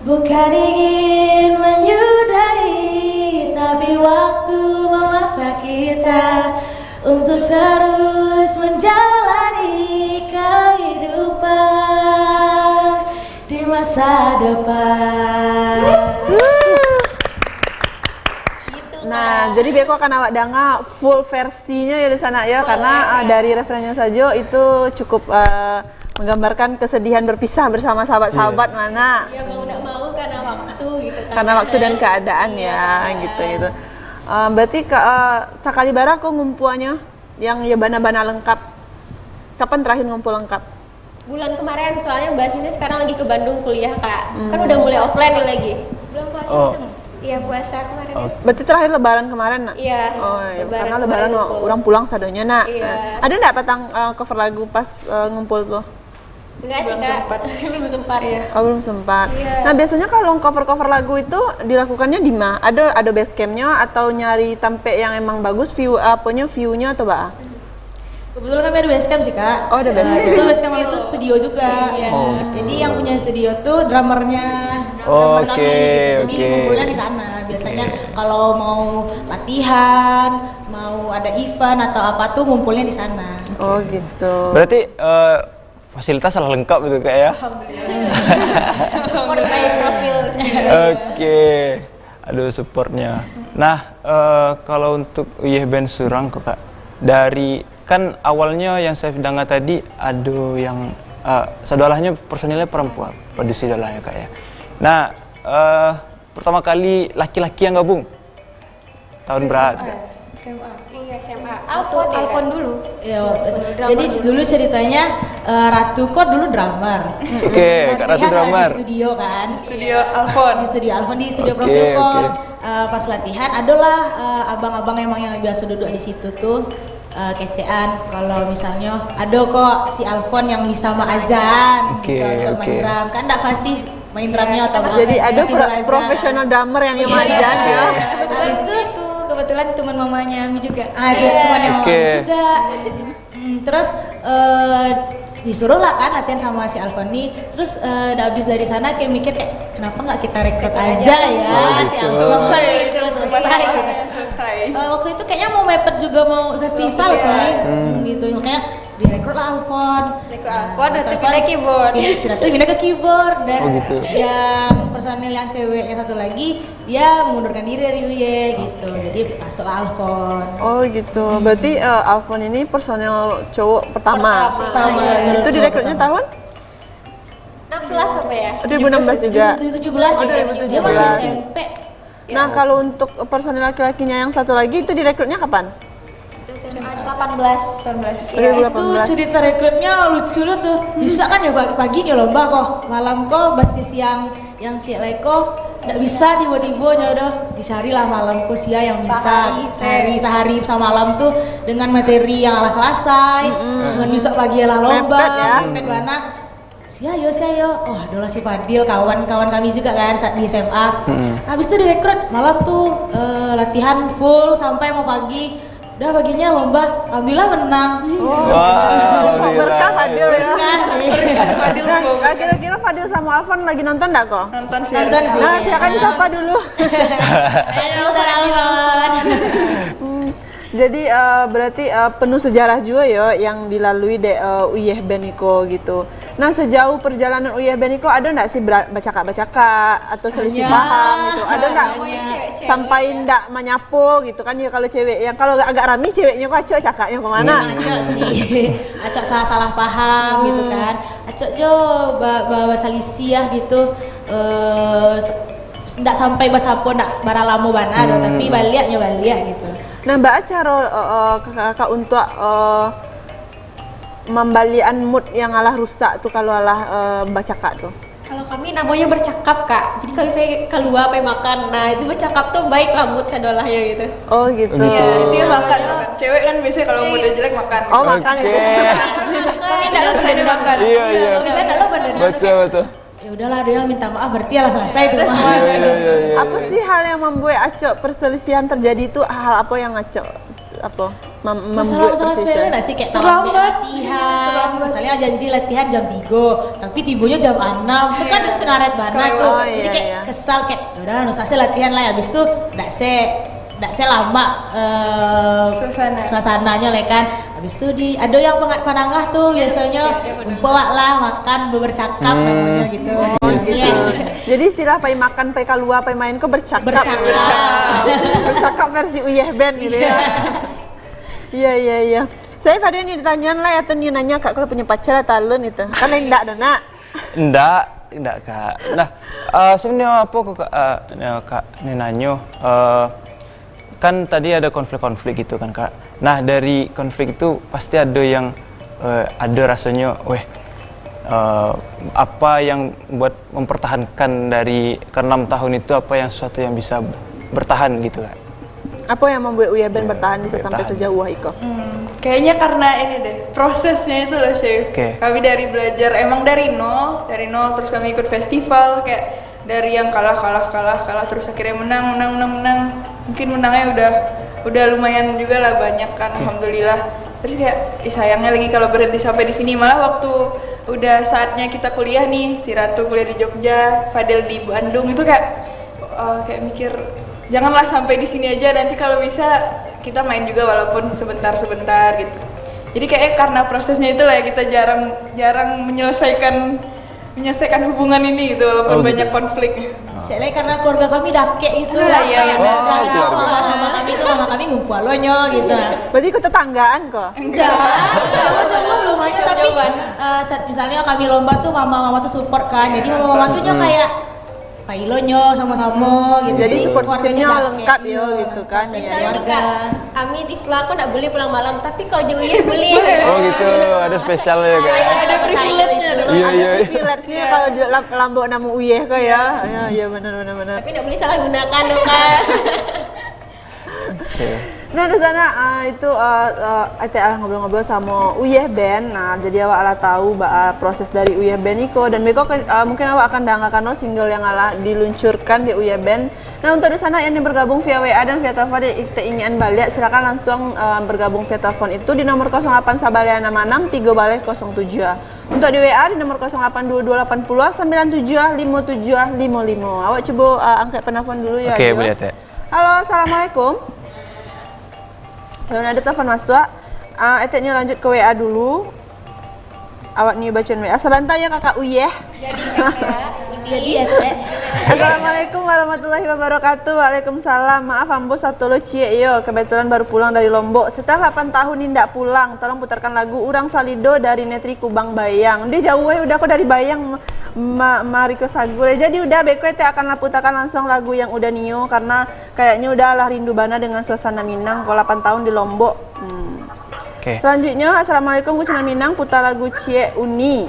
bukan ingin menyudahi, tapi waktu memaksa kita untuk terus menjalani kehidupan di masa depan. Nah, jadi Beko akan awak danga full versinya ya di sana ya, karena dari referennya saja itu cukup menggambarkan kesedihan berpisah bersama sahabat-sahabat mana. Ya mau tidak mau karena waktu gitu kan. Karena waktu dan keadaan ya, gitu. Berarti sekali bara kok ngumpuannya yang ya bana-bana lengkap. Kapan terakhir ngumpul lengkap? Bulan kemarin, soalnya basisnya sekarang lagi ke Bandung kuliah Kak. Kan udah mulai offline nih lagi. Belum puasa Iya puasa kemarin. Berarti terakhir lebaran kemarin nak? Iya. Karena lebaran orang pulang sadonya nak. Iya. Ada nggak Patang cover lagu pas ngumpul tuh? Enggak sih Kak, belum sempat ya. Belum sempat. Iya. Nah biasanya kalau cover lagu itu dilakukannya di mana? Ada base campnya atau nyari tempat yang emang bagus view-nya atau apa? Kebetulan kami ada basecamp sih Kak. Oh ada basecamp. Itu basecamp itu studio juga. Jadi yang punya studio tuh drummernya. Oke. Jadi kumpulnya di sana. Biasanya kalau mau latihan, mau ada event atau apa tuh ngumpulnya di sana. Oh gitu. Berarti fasilitas salah lengkap gitu Kak ya? Support by profil sendiri. Oke. Aduh supportnya. Nah, kalau untuk UIH Band Surang kok Kak, dari kan awalnya yang saya dengar tadi ada yang sadolahnya personilnya perempuan, produksi dolahnya Kak ya. Nah, pertama kali laki-laki yang gabung tahun berapa? Iya SMA. Alfon dulu. Ya, jadi dulu ceritanya Ratu kok dulu drummer. Oke, Kak Ratu drummer. Di studio kan. Studio Alfon. Di studio Alfon di studio Profilcom. Pas latihan adalah abang-abang emang yang biasa duduk di situ tuh. Kecean kalau misalnya ada kok si Alfon yang bisa Ma'ajan gitu untuk main drum kan enggak fasih main drumnya atau jadi ada profesional drummer yang Ma'ajan ya. Habis itu kebetulan teman mamanya Ami juga. Ada temannya Mama juga. Terus disuruh lah kan latihan sama si Alfon nih. Terus udah habis dari sana kayak mikir kayak kenapa nggak kita rekrut aja ya si Alfon. Selesai. Waktu itu kayaknya mau mepet juga mau festival sih. Gitu makanya direkrut lah Alfon. Ratu pindah keyboard. Si Ratu pindah ke keyboard dan yang personil yang cewek yang satu lagi dia mengundurkan diri dari UIE gitu. Jadi masuk Alfon. Oh gitu. Berarti Alfon ini personil cowok pertama. Itu direkrutnya tahun 16 apa ya? 2016 juga. 2017. Dia masih SMP. Nah, kalau untuk personil laki-lakinya yang satu lagi itu direkrutnya kapan? Itu SMA 18. Ya, itu cerita rekrutnya lucu lu tuh. Bisa kan ya pagi nih lomba kok, malam kok basis yang Cik Leko nggak bisa tiba-tiba udah dicarilah malam kok sia yang bisa sehari sama malam tuh dengan materi yang alas selesai dengan besok pagi lah lomba mepet mana sia yo oh adalah si Fadil kawan kami juga kan saat di SMA habis itu direkrut malam tuh latihan full sampai mau pagi. Udah paginya lomba, alhamdulillah menang. Berkah Fadil ya. Berkah sih. Fadil kira-kira Fadil sama Alfon lagi nonton enggak kok? Nonton sih. Nah, silakan disapa dulu. Halo Alfon. Jadi berarti penuh sejarah juga ya yang dilalui di UIH Band Iko gitu. Nah sejauh perjalanan UIH Band Iko ada nggak sih bacaka-bacaka atau selisih paham gitu? Ada nggak sampai nggak menyapu gitu kan ya kalau cewek yang kalau agak rame ceweknya kok acok cakaknya kemana? Acok sih, acok salah paham gitu kan. Acok jo bahasa lisiah gitu. Nggak sampai basapo nggak baralamo bana tapi baliaknya baliak gitu. Nah, Mbak Acara kakak untuk membalian mood yang alah rusak tuh kalau alah bacakak tuh. Kalau kami namanya bercakap Kak, jadi kami keluar pengen makan. Nah itu bercakap tuh baik lah mood sadolahnya gitu. Oh gitu. Iya, itu makan. Cewek kan biasanya kalau moodnya jelek makan. Oh makan. Kami nggak lupa dari makan. Iya. Biasanya nggak lupa dari Betul. Ya udahlah, ada yang minta maaf berarti lah selesai itu mah. Apa sih hal yang membuat acok perselisihan terjadi itu hal apa yang acok apa masalah sepele nggak sih kayak terlambat latihan misalnya janji latihan jam 3 tapi tibonya jam 6 itu kan ngaret banget tuh jadi kayak kesal kayak udah nggak usah latihan lah habis itu nggak lama suasananya lah kan habis itu ada yang panangah tuh biasanya umpawak lah makan bercakap namanya gitu. Jadi istilah pai makan pai keluar pai main kok bercakap versi UIH Band gitu ya. Iya. Saya pada ini ditanyain lah ya tadi nanya kak kalau punya pacar atau talun itu kan enggak ada nak. Enggak kak. Nah sebenarnya apa kak nenanyo kan tadi ada konflik gitu kan kak. Nah dari konflik itu pasti ada yang ada rasanya, apa yang buat mempertahankan dari ke-6 tahun itu apa yang sesuatu yang bisa bertahan gitu kak. Apa yang membuat UIH Band bertahan bisa sampai sejauh Iko? Kayaknya karena ini deh prosesnya itu loh Chef. Kami dari belajar emang dari nol terus kami ikut festival kayak dari yang kalah terus akhirnya menang. Mungkin menangnya udah lumayan juga lah banyak kan alhamdulillah. Terus kayak sayangnya lagi kalau berhenti sampai di sini malah waktu udah saatnya kita kuliah nih si Ratu kuliah di Jogja, Fadil di Bandung itu kayak mikir janganlah sampai di sini aja, nanti kalau bisa kita main juga walaupun sebentar-sebentar gitu. Jadi kayak karena prosesnya itulah ya kita jarang menyelesaikan hubungan ini gitu walaupun banyak konflik. Soalnya karena keluarga kami dakek gitu. Iya. Mama kami ngumpul lonyo gitu. Berarti ikut tetanggaan kok? Enggak. Jauh-jauh rumahnya tapi misalnya kami lomba tuh mama tuh support kan. Jadi mama tuh kayak Pailonyo sama-sama gitu. Jadi support sistemnya lengkap ya gitu kan. Kami di Fla aku nggak boleh pulang malam, tapi kalau jauh ya boleh. Oh gitu, ada spesialnya kayak. Ada privilege-nya dulu. Iya. Privilege-nya kalau lambok nama uyeh kok ya. Iya benar. Tapi nggak boleh salah gunakan dong kan. Nah di sana itu Ate ngobrol-ngobrol sama Uyeh Band. Nah jadi awak lah tahu proses dari Uyeh Band iko dan beko mungkin awak akan dengarkan single yang alah diluncurkan di Uyeh Band. Nah untuk di sana yang bergabung via WA dan via telepon kita ingin balik silakan langsung bergabung via telepon itu di nomor 08 Sabalia 66 3 balik 07. Untuk di WA di nomor 082280 975755. Awak coba angkat penelpon dulu ya. Oke, boleh Teh. Halo, assalamualaikum. Belum ada telepon masuk. Eteknya lanjut ke WA dulu. Awak nih bacain WA. Sebentar ya kakak Uyeh. Jadi Etek. Assalamualaikum warahmatullahi wabarakatuh. Waalaikumsalam. Maaf ambo satu lo cie yo. Kebetulan baru pulang dari Lombok. Setelah 8 tahun tidak pulang. Tolong putarkan lagu Urang Salido dari Netri Kubang Bayang. Dia jauh udah aku dari Bayang. Mariko Sagure. Jadi udah beko Etek akan putarkan langsung lagu yang udah Nio karena kayaknya udah lah rindu bana dengan suasana Minang. Kalau 8 tahun di Lombok. Okay. Selanjutnya, assalamualaikum kucina Minang, putar lagu Cie Uni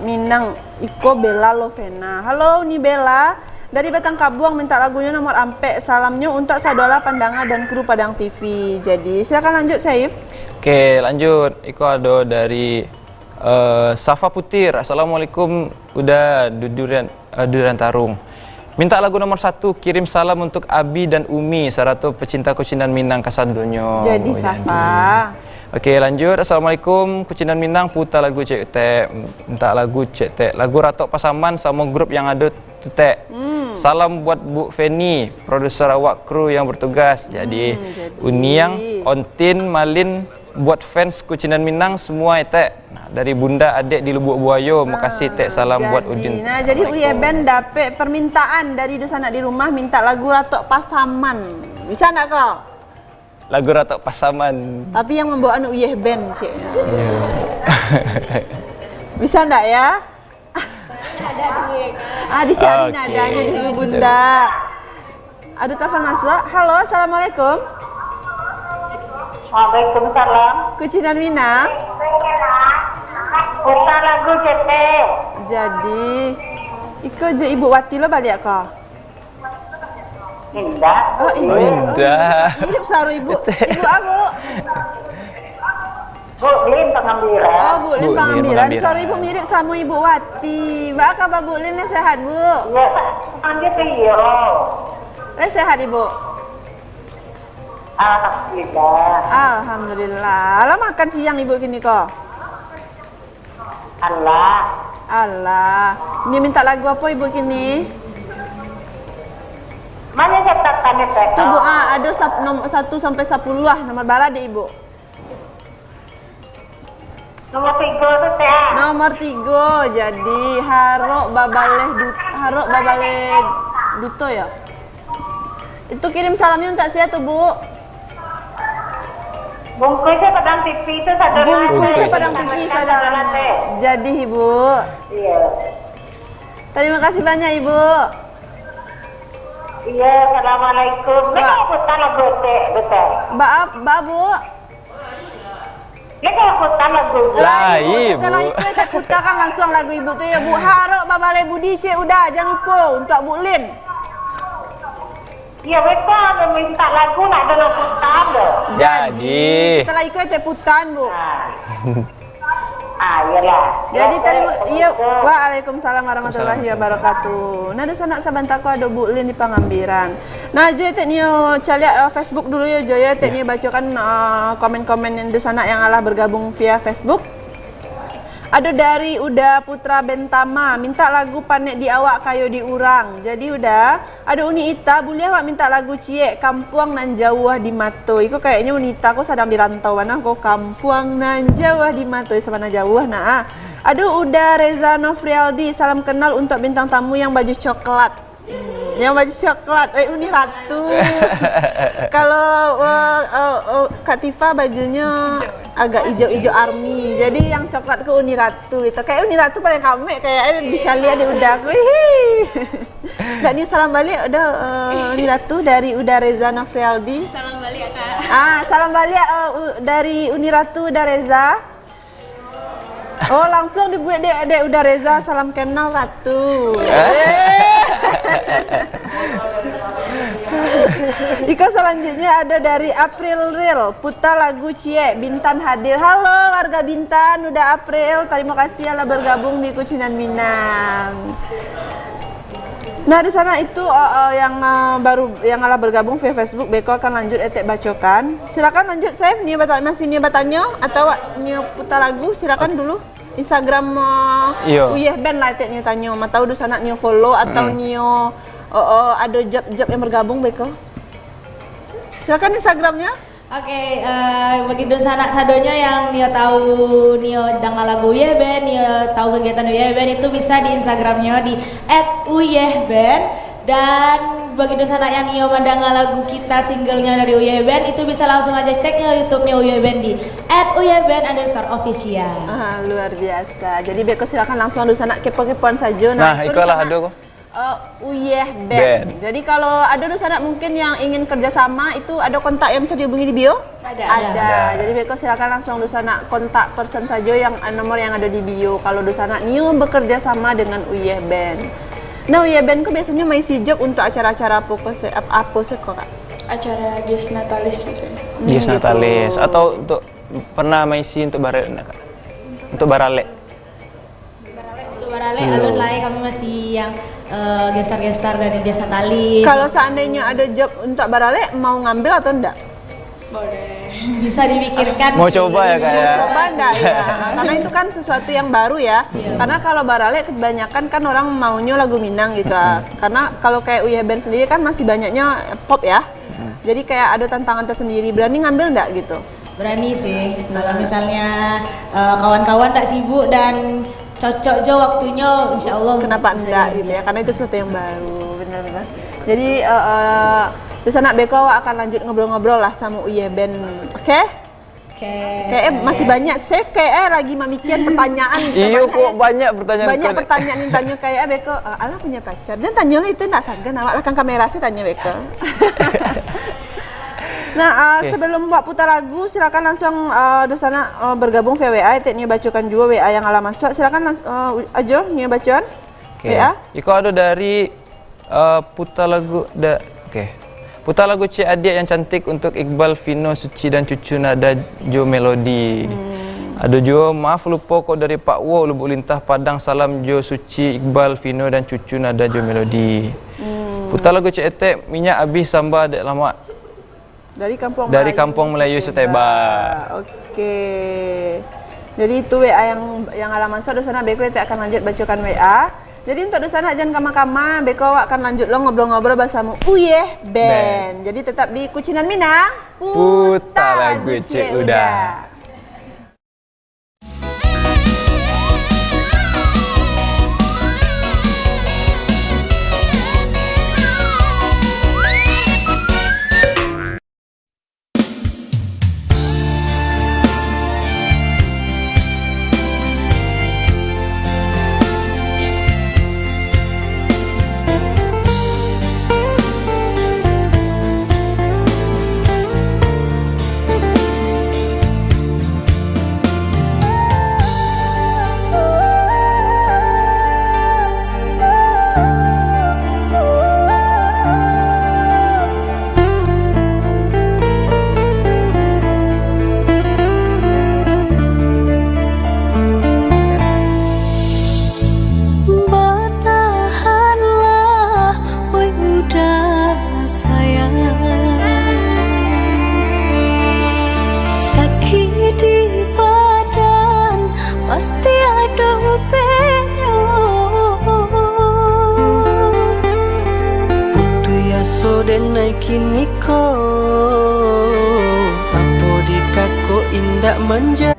Minang Iko Bella Lovena. Halo Uni Bella dari Batang Kabuang, minta lagunya nomor ampe. Salamnya untuk Sadola Pandangan dan kru Padang TV. Jadi silakan lanjut Saif. Oke lanjut. Iko ada dari Safa Putir. Assalamualaikum udah Durian Tarung. Minta lagu nomor 1, kirim salam untuk Abi dan Umi, sarato pecinta kucinan Minang Kasadonyo. Jadi Safa. Oke lanjut. Assalamualaikum kucinan Minang, putar lagu Cek Teh. Minta lagu Cek Teh, lagu Ratok Pasaman sama grup yang ada tu Teh. Salam buat Bu Feni, produser awak kru yang bertugas. Jadi Uniang, Ontin, Malin, buat fans kucinan Minang semua Teh. Nah, dari Bunda Adik di Lubuk Buayo, makasih Teh. Salam buat Udin. Nah, jadi Uyeh Band dapet permintaan dari anak di rumah minta lagu Ratok Pasaman. Bisa enggak kok? Lagu Ratok Pasaman. Tapi yang membawa Uyeh Band, Cik. Bisa enggak ya? Dicari nadanya dulu Bunda. Ada telepon masuk. Halo, assalamualaikum. Waalaikumsalam. Kucinan Minang. Putar lagu Cete. Jadi, iko je Ibu Wati lo balik kok? Indah. Oh, Ibu. Indah. Hidup saru Ibu. Ibu apa? Bu Lin Pengambiran. Oh, Bu Lin Pengambiran. Suara Ibu mirip sama Ibu Wati. Mbak kabar Bu Lin sehat, Bu? Iya, panggil Tio. Sehat Ibu? Alhamdulillah. Alhamdulillah. Alah makan siang Ibu gini kok? Allah. Ini minta lagu apa Ibu gini? Mana cetakannya Teh? Tuh Bu, ada nomor 1 sampai 10 lah nomor bala deh Ibu. Nomor 3 tuh Teh. Nomor 3. Jadi Harok Babaleh Duto ya. Itu kirim salamnya untuk saya tuh Bu. Bungkusnya Padang TV itu saudara. Bungkusnya Padang TV saudaranya. Jadi Ibu. Iya. Terima kasih banyak Ibu. Iya, assalamualaikum. Mereka putar lagu Teh. Mbak Bu. Mereka putar lagu. Lah Ibu. Setelah itu saya putarkan langsung lagu Ibu tuh ya Bu. Harok Babaleh Budi Cik udah jangan lupa untuk Bu Lin. Iya mereka ada minta lagu nak ada lagu putar loh. Jadi setelah itu saya putar Bu. Iyalah. Jadi Waalaikumsalam warahmatullahi wabarakatuh. Nah, ada sanak sabantaku ada Bu Lin di Pengambiran. Nah, Jo teknio caliak Facebook dulu ya Jo ya. Teknio bacakan komen-komen yang di sana yang alah bergabung via Facebook. Ada dari Uda Putra Bentama, minta lagu panek di awak kayo di urang. Jadi udah, ada Unita, boleh awak minta lagu Ciek Kampuang nan jauh di Mato. Iko kayaknya Unita aku sedang di rantau mana kok Kampuang nan jauh di Mato sama jauh. Nah, ada Uda Reza Nofrialdi, salam kenal untuk bintang tamu yang baju coklat. Yang baju coklat, Uni Ratu. Kalau Kak Tifa bajunya agak hijau-hijau army. Jadi yang coklat ke Uni Ratu itu. Kayak Uni Ratu paling kame, kayak dicali ada udah aku. Dan ini salam balik udah Uni Ratu dari Uda Reza Nofrialdi. Salam balik ya Kak. Salam balik dari Uni Ratu Uda Reza. Oh, langsung dibuat dek Uda Reza, salam kenal Ratu. Iko selanjutnya ada dari April Real, puta lagu Cie, Bintan hadir. Halo warga Bintan, udah April, terima kasih ya bergabung di Kucinan Minang. Nah di sana itu yang baru yang alah bergabung via Facebook, Beko akan lanjut etek bacokan. Silakan lanjut save nih masih nih bertanya atau nih putar lagu silakan dulu. Instagram Uyeh Band lah etek nih tanya. Matau di sana nih follow atau nih ada job yang bergabung Beko. Silakan Instagramnya. Oke, bagi sanak sadonya yang Nio tahu Nio dengan lagu Uyeh Band, Nio tahu kegiatan Uyeh Band itu bisa di Instagramnya di @uyehband. Dan bagi sanak yang Nio mendengar lagu kita singlenya dari Uyeh Band itu bisa langsung aja ceknya YouTube-nya Uyeh Band di @uyehband_official. Luar biasa. Jadi Beko silakan langsung di sana kepo-kepoan saja. Nah, itulah ada kok. Uyeh Band. Jadi kalau ada di sana mungkin yang ingin kerjasama itu ada kontak yang bisa dihubungi di bio? Ada. Jadi Beko silakan langsung di sana kontak person saja yang nomor yang ada di bio. Kalau di sana Nio bekerja sama dengan Uyeh Band. Nah Uyeh Band ku biasanya mengisi job untuk acara-acara apa sih kok Kak? Acara Gies Natalis biasanya. Gies Natalis atau untuk pernah mengisi untuk barale Kak? Untuk barale. Untuk barale alun lain kami masih yang gestar-gestar dari Gies Natalis. Kalau seandainya ada job untuk barale mau ngambil atau enggak? Boleh. Bisa dipikirkan. Mau coba ya Kak ya? Mau coba enggak ya? Karena itu kan sesuatu yang baru ya. Karena kalau barale kebanyakan kan orang maunya lagu Minang gitu. Karena kalau kayak Uyeh Band sendiri kan masih banyaknya pop ya. Jadi kayak ada tantangan tersendiri. Berani ngambil enggak gitu? Berani sih. Kalau misalnya kawan-kawan enggak sibuk dan cocok jo waktunya, insya Allah. Kenapa enggak gitu ya? Karena itu sesuatu yang baru, benar-benar. Jadi di sana Beko akan lanjut ngobrol-ngobrol lah sama Uyeh Band, oke? Kayak masih banyak save kayak lagi memikirin pertanyaan. Iya kok banyak pertanyaan. Banyak pertanyaan yang tanya kayak Beko, Allah punya pacar. Dan tanya lo itu nak sanggan awak lah kan kamera sih tanya Beko. Nah sebelum buat putar lagu silakan langsung di sana bergabung via WA. Tekniknya bacakan juga WA yang ala masuk. Silakan aja nih bacaan. WA. Iko ada dari putar lagu putar lagu Cik Adik yang cantik untuk Iqbal, Vino, Suci dan cucu nada Jo Melody. Ada juga maaf lupa kok dari Pak Wo Lubuk Lintah Padang, salam Jo, Suci, Iqbal, Vino dan cucu nada Jo Melody. Putar lagu Cik Etek minyak habis sambal dek lama. Dari Kampung Melayu Seteba. Oke. Jadi itu WA yang alamat di sana Beko akan lanjut bacakan WA. Jadi untuk di sana jangan kama-kama, Beko akan lanjut lo ngobrol-ngobrol bersama Uyeh Band. Jadi tetap di Kucinan Minang, putar lagu Cik Uda. kini ko apa di kako indak menjadi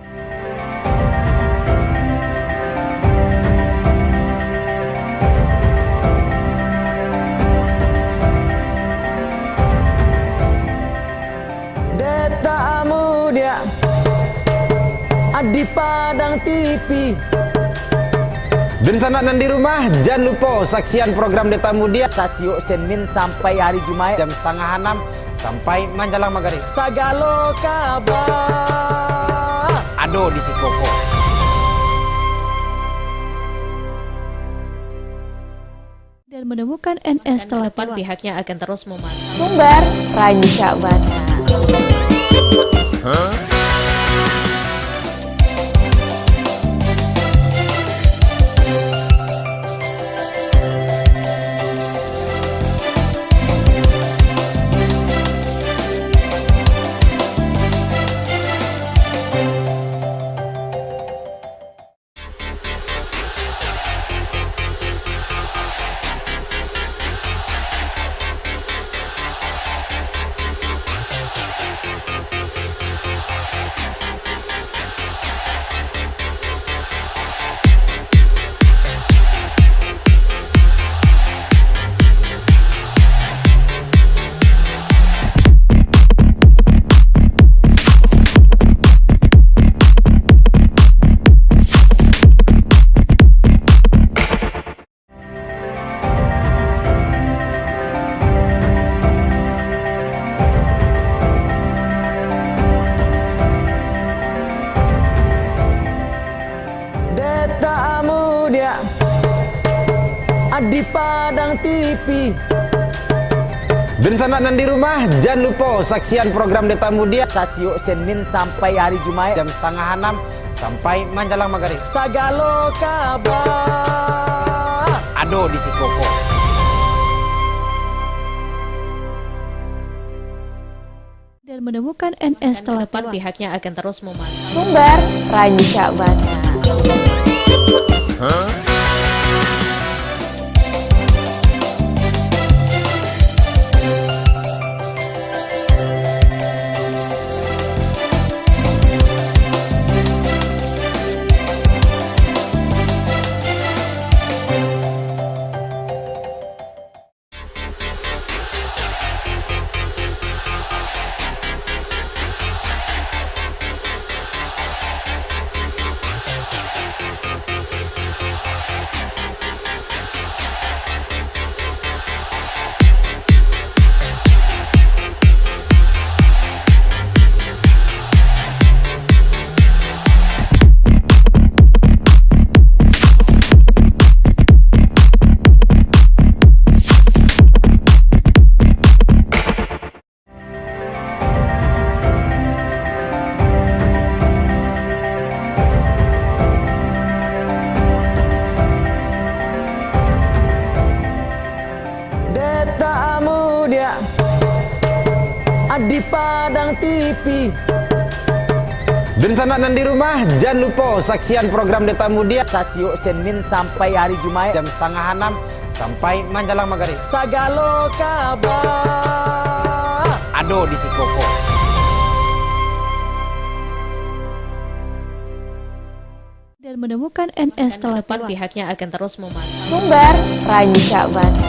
Detamu dia di padang TV. Dan sanak nan di rumah, jangan lupa saksian program Detamu dia Satyo Senmin sampai hari Jumat jam 5:30 sampai menjelang maghrib. Sagalo kabar ado di si Koko. Dan menemukan NS Depan pihaknya akan terus memantau. Sumber Ranca Bata. Detamu dia di padang TV. Dan sanak nan di rumah, jangan lupa saksian program Detamu dia Satyo Senmin sampai hari Jumat jam 5:30 sampai menjelang maghrib. Sagalo kabar ado di si Koko. Dan menemukan NS Depan pihaknya akan terus memantau. Sumber Ranca Bata. Detamu dia di padang TV. Dan sanak nan di rumah, jangan lupa saksian program Detamu dia Satyo Senmin sampai hari Jumat jam 5:30 sampai menjelang maghrib. Sagalo kabar ado di si Koko. dan menemukan NS Depan pihaknya akan terus memantau. Sumber Ranca Bata.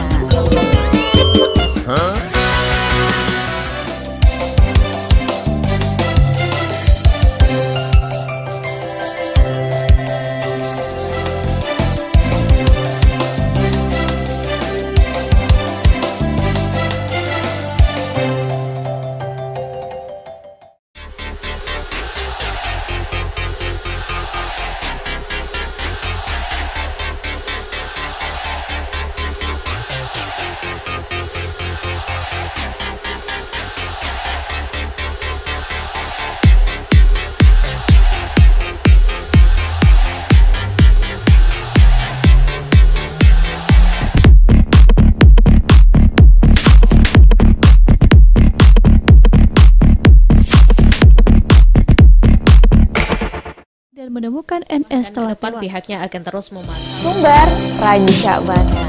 dan menemukan NS Depan pihaknya akan terus memantau. Sumber Ranca Bata.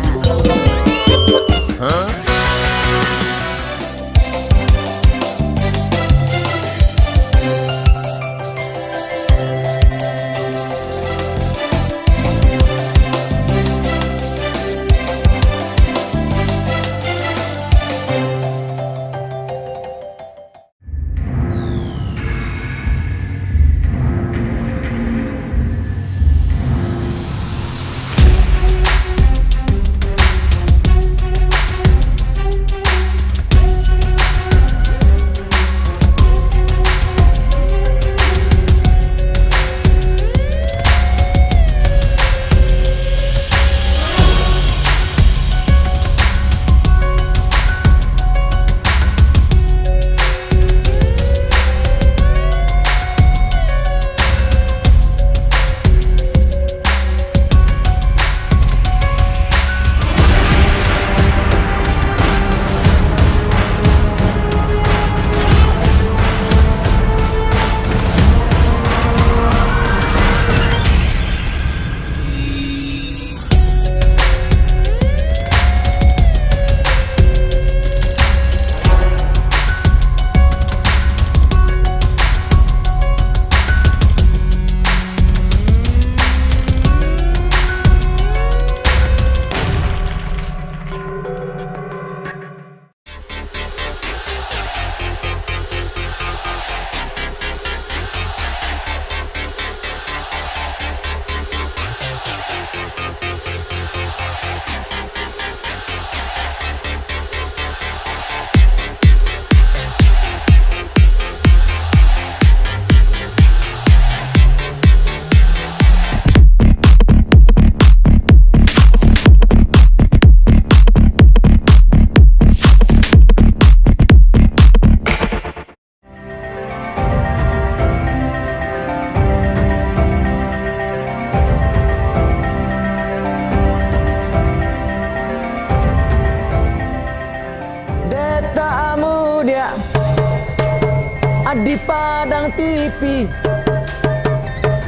Adi Padang TV.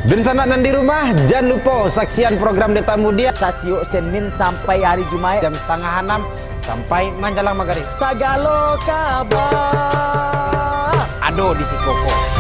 Dan sanak nan di rumah, jangan lupa saksian program Deta Mudia Satyo Senmin sampai hari Jumat jam 5:30 sampai menjelang maghrib. Sagalo kabar. Aduh di si Koko.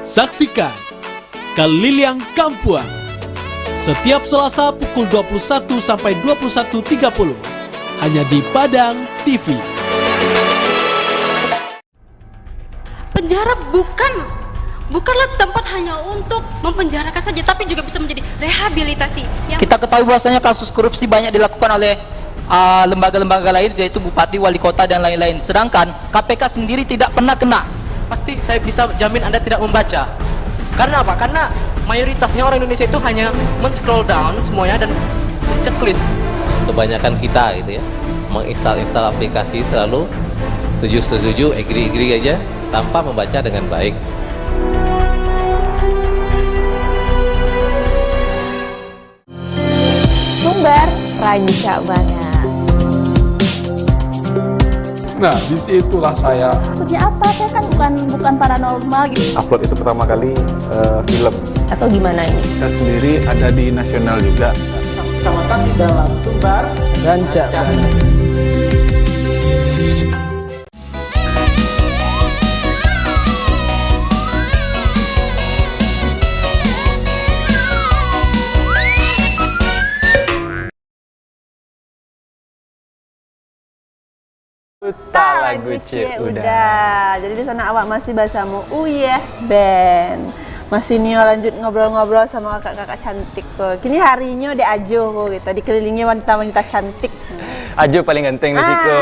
Saksikan Keliliang Kampuang setiap Selasa pukul 21 sampai 21.30 hanya di Padang TV. Penjara bukanlah tempat hanya untuk mempenjarakan saja, tapi juga bisa menjadi rehabilitasi. Kita ketahui bahwasanya kasus korupsi banyak dilakukan oleh lembaga-lembaga lain, yaitu bupati, wali kota, dan lain-lain. Sedangkan KPK sendiri tidak pernah kena. Pasti saya bisa jamin Anda tidak membaca. Karena apa? Karena mayoritasnya orang Indonesia itu hanya men-scroll down semuanya dan checklist. Kebanyakan kita gitu ya, menginstal aplikasi selalu setuju, agree aja tanpa membaca dengan baik. Sumber Ranca Banat. Nah, disitulah saya. Maksudnya apa? Saya kan bukan paranormal gitu. Upload itu pertama kali film. Atau gimana ini? Saya sendiri ada di nasional juga. Sama kami dalam Sumber Ranca Banat. Lagu Cie udah. Jadi di sana awak masih bahasamu Uyeh Ben. Masih Nio lanjut ngobrol-ngobrol sama kakak-kakak cantik kok. Kini harinya di Ajo kok gitu, dikelilingi wanita-wanita cantik. Ajo paling ganteng di Ciko.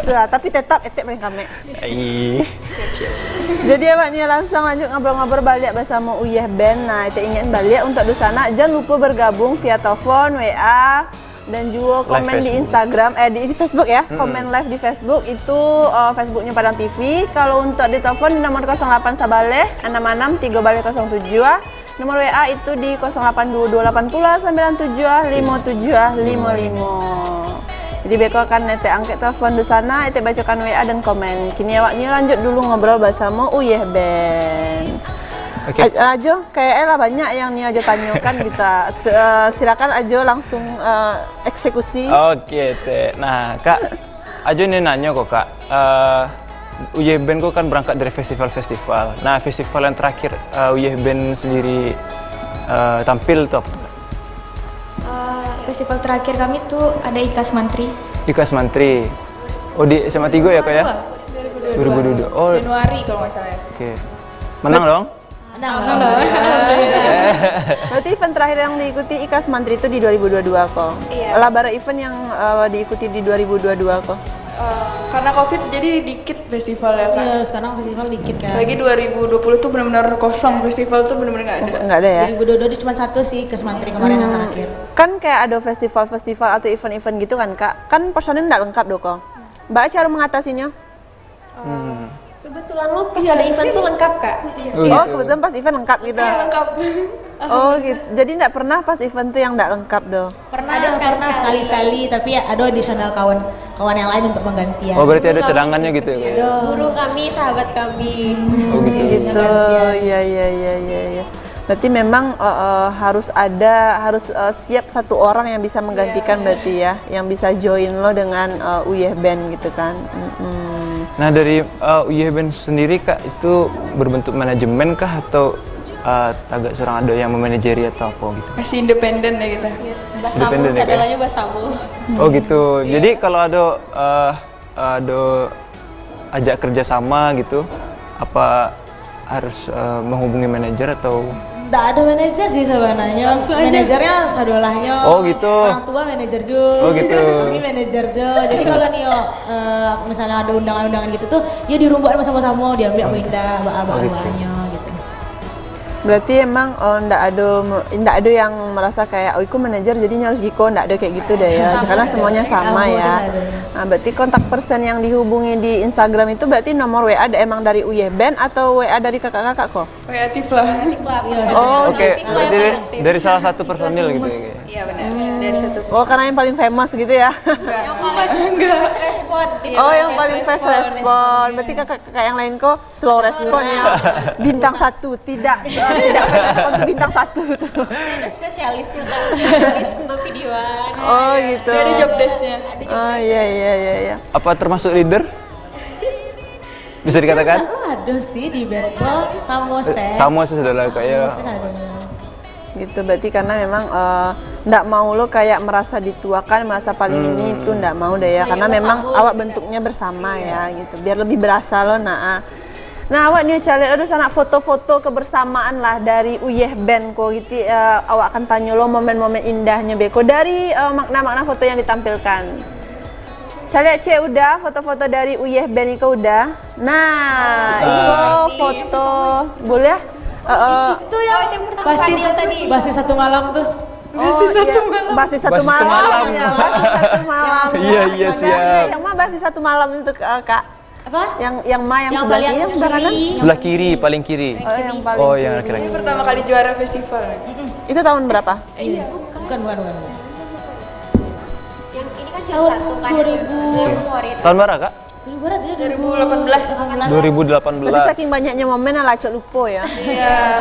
Tapi tetap etek paling kame. Iya. Jadi awak nih langsung lanjut ngobrol-ngobrol balik bersama Uyeh Band. Nah, itu ingin balik untuk Dusana jangan lupa bergabung via telepon, WA, dan juga komen di Instagram, di Facebook ya. Komen live di Facebook itu Facebooknya Padang TV. Kalau untuk di telepon di nomor 08 Sabaleh 66 3 balik 07. Nomor WA itu di 082280 97 57 55. Jadi beko akan nete angkat telepon di sana, ete bacakan WA dan komen. Kini awaknya lanjut dulu ngobrol bersama Uyeh Band. Oke. Ajo, kayaknya lah banyak yang nih aja tanyakan kita. Silakan Ajo langsung eksekusi. Oke, Teh. Nah, Kak, Ajo ini nanya kok, Kak. Uyeh Band kok kan berangkat dari festival-festival. Nah, festival yang terakhir Uyeh Band sendiri tampil tuh apa? Festival terakhir kami tuh ada Ikas Mantri. Ikas Mantri. Oh, di SMA 3 ya, Kak ya? 2022. Oh, Januari kalau nggak salah ya. Oke. Menang dong? Menang. Berarti event terakhir yang diikuti Ikas Mantri itu di 2022 kok. Iya. Labara event yang diikuti di 2022 kok. Karena COVID jadi dikit festival ya kan? Iya, sekarang festival dikit kan. Lagi 2020 tuh benar-benar kosong, festival tuh benar-benar nggak ada. Nggak ada ya? 2022 cuma satu sih, Ikas Mantri kemarin yang terakhir. Kan kayak ada festival-festival atau event-event gitu kan Kak? Kan personil nggak lengkap dong kok. Mbak cara mengatasinya? Kebetulan lo pas ada event tuh lengkap Kak. Oh, kebetulan pas event lengkap gitu? Iya, lengkap. Oh gitu, jadi nggak pernah pas event tuh yang nggak lengkap dong? Pernah sekali-sekali, tapi ada additional kawan yang lain untuk menggantian. Oh, berarti ada cadangannya gitu ya? Ada. Guru kami, sahabat kami. Oh gitu. Iya. Berarti memang harus siap satu orang yang bisa menggantikan berarti ya, yang bisa join lo dengan Uyeh Band gitu kan. Nah, dari Uyeh Band sendiri Kak, itu berbentuk manajemen kah atau agak seorang ada yang memanajeri atau apa gitu? Masih independen ya kita. Basamu, sadalanya Basamu. Oh gitu. Jadi kalau ada ajak kerjasama gitu, apa harus menghubungi manajer atau? Nggak ada manajer sih sebenarnya. Manajernya sadolahnya. Oh gitu. Orang tua manajer Jo. Oh gitu. Kami manajer Jo. Jadi kalau nih misalnya ada undangan-undangan gitu tuh, ya dirumbukan sama-sama, diambil apa indah, abah-abahnya gitu. Berarti emang ndak ada yang merasa kayak iku manajer jadinya harus giko, ndak ada kayak gitu deh ya. Karena semuanya sama ya. Nah, berarti kontak person yang dihubungi di Instagram itu berarti nomor WA emang dari Uyeh Band atau WA dari kakak-kakak kok? WA Tif lah. Oh, oke. Berarti dari salah satu personil gitu ya. Iya benar. Dari satu. Oh, karena yang paling famous gitu ya. Yang paling fast respon. Oh, yang paling fast respon. Berarti kakak-kakak yang lain kok slow responnya. Bintang 1 tidak respon tuh bintang 1 tuh. Ada spesialisnya Kak, spesialis videoan. Oh gitu. Dia ada job desk-nya. Oh iya. Apa termasuk leader? Bisa dikatakan? Ada sih di Berko, Samose. Samose saudara kayak. Gitu, berarti karena memang ndak mau lo kayak merasa dituakan, merasa paling ini itu ndak mau deh ya. Karena memang awak bentuknya bersama ya gitu. Biar lebih berasa lo Nah, awak nih cari ada sana foto-foto kebersamaan lah dari Uyeh Band kok gitu. Awak akan tanya lo momen-momen indahnya beko dari makna-makna foto yang ditampilkan. Cari cek udah foto-foto dari Uyeh Band itu udah. Nah, itu foto boleh? Itu yang pertama tadi. Basis satu malam tuh. Basis satu malam. Basis satu malam. Iya siap. Yang mah basis satu malam itu Kak. Apa? Yang sebelah kiri, yang sebelah kanan? Sebelah kiri, paling kiri. Yang paling yang Ini pertama kali juara festival. Itu tahun berapa? Bukan. Yang ini kan juara 1 kan. 2000. Tahun berapa Kak? 2018. 2018. Berarti saking banyaknya momen lah cok lupa ya. Iya.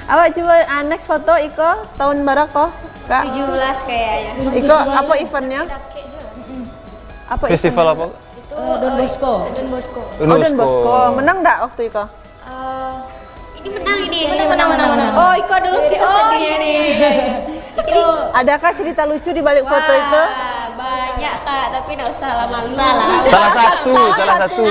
Awak coba next foto Iko tahun berapa kok? Kak? 17 kayaknya. Iko apa eventnya? Apa festival apa? Don Bosco. Oh, Don Bosco. Menang enggak waktu itu? Ini menang. Oh, Iko dulu kisah sedihnya nih. Itu adakah cerita lucu di balik foto itu? Banyak Kak, tapi enggak usah lama-lama. Salah satu.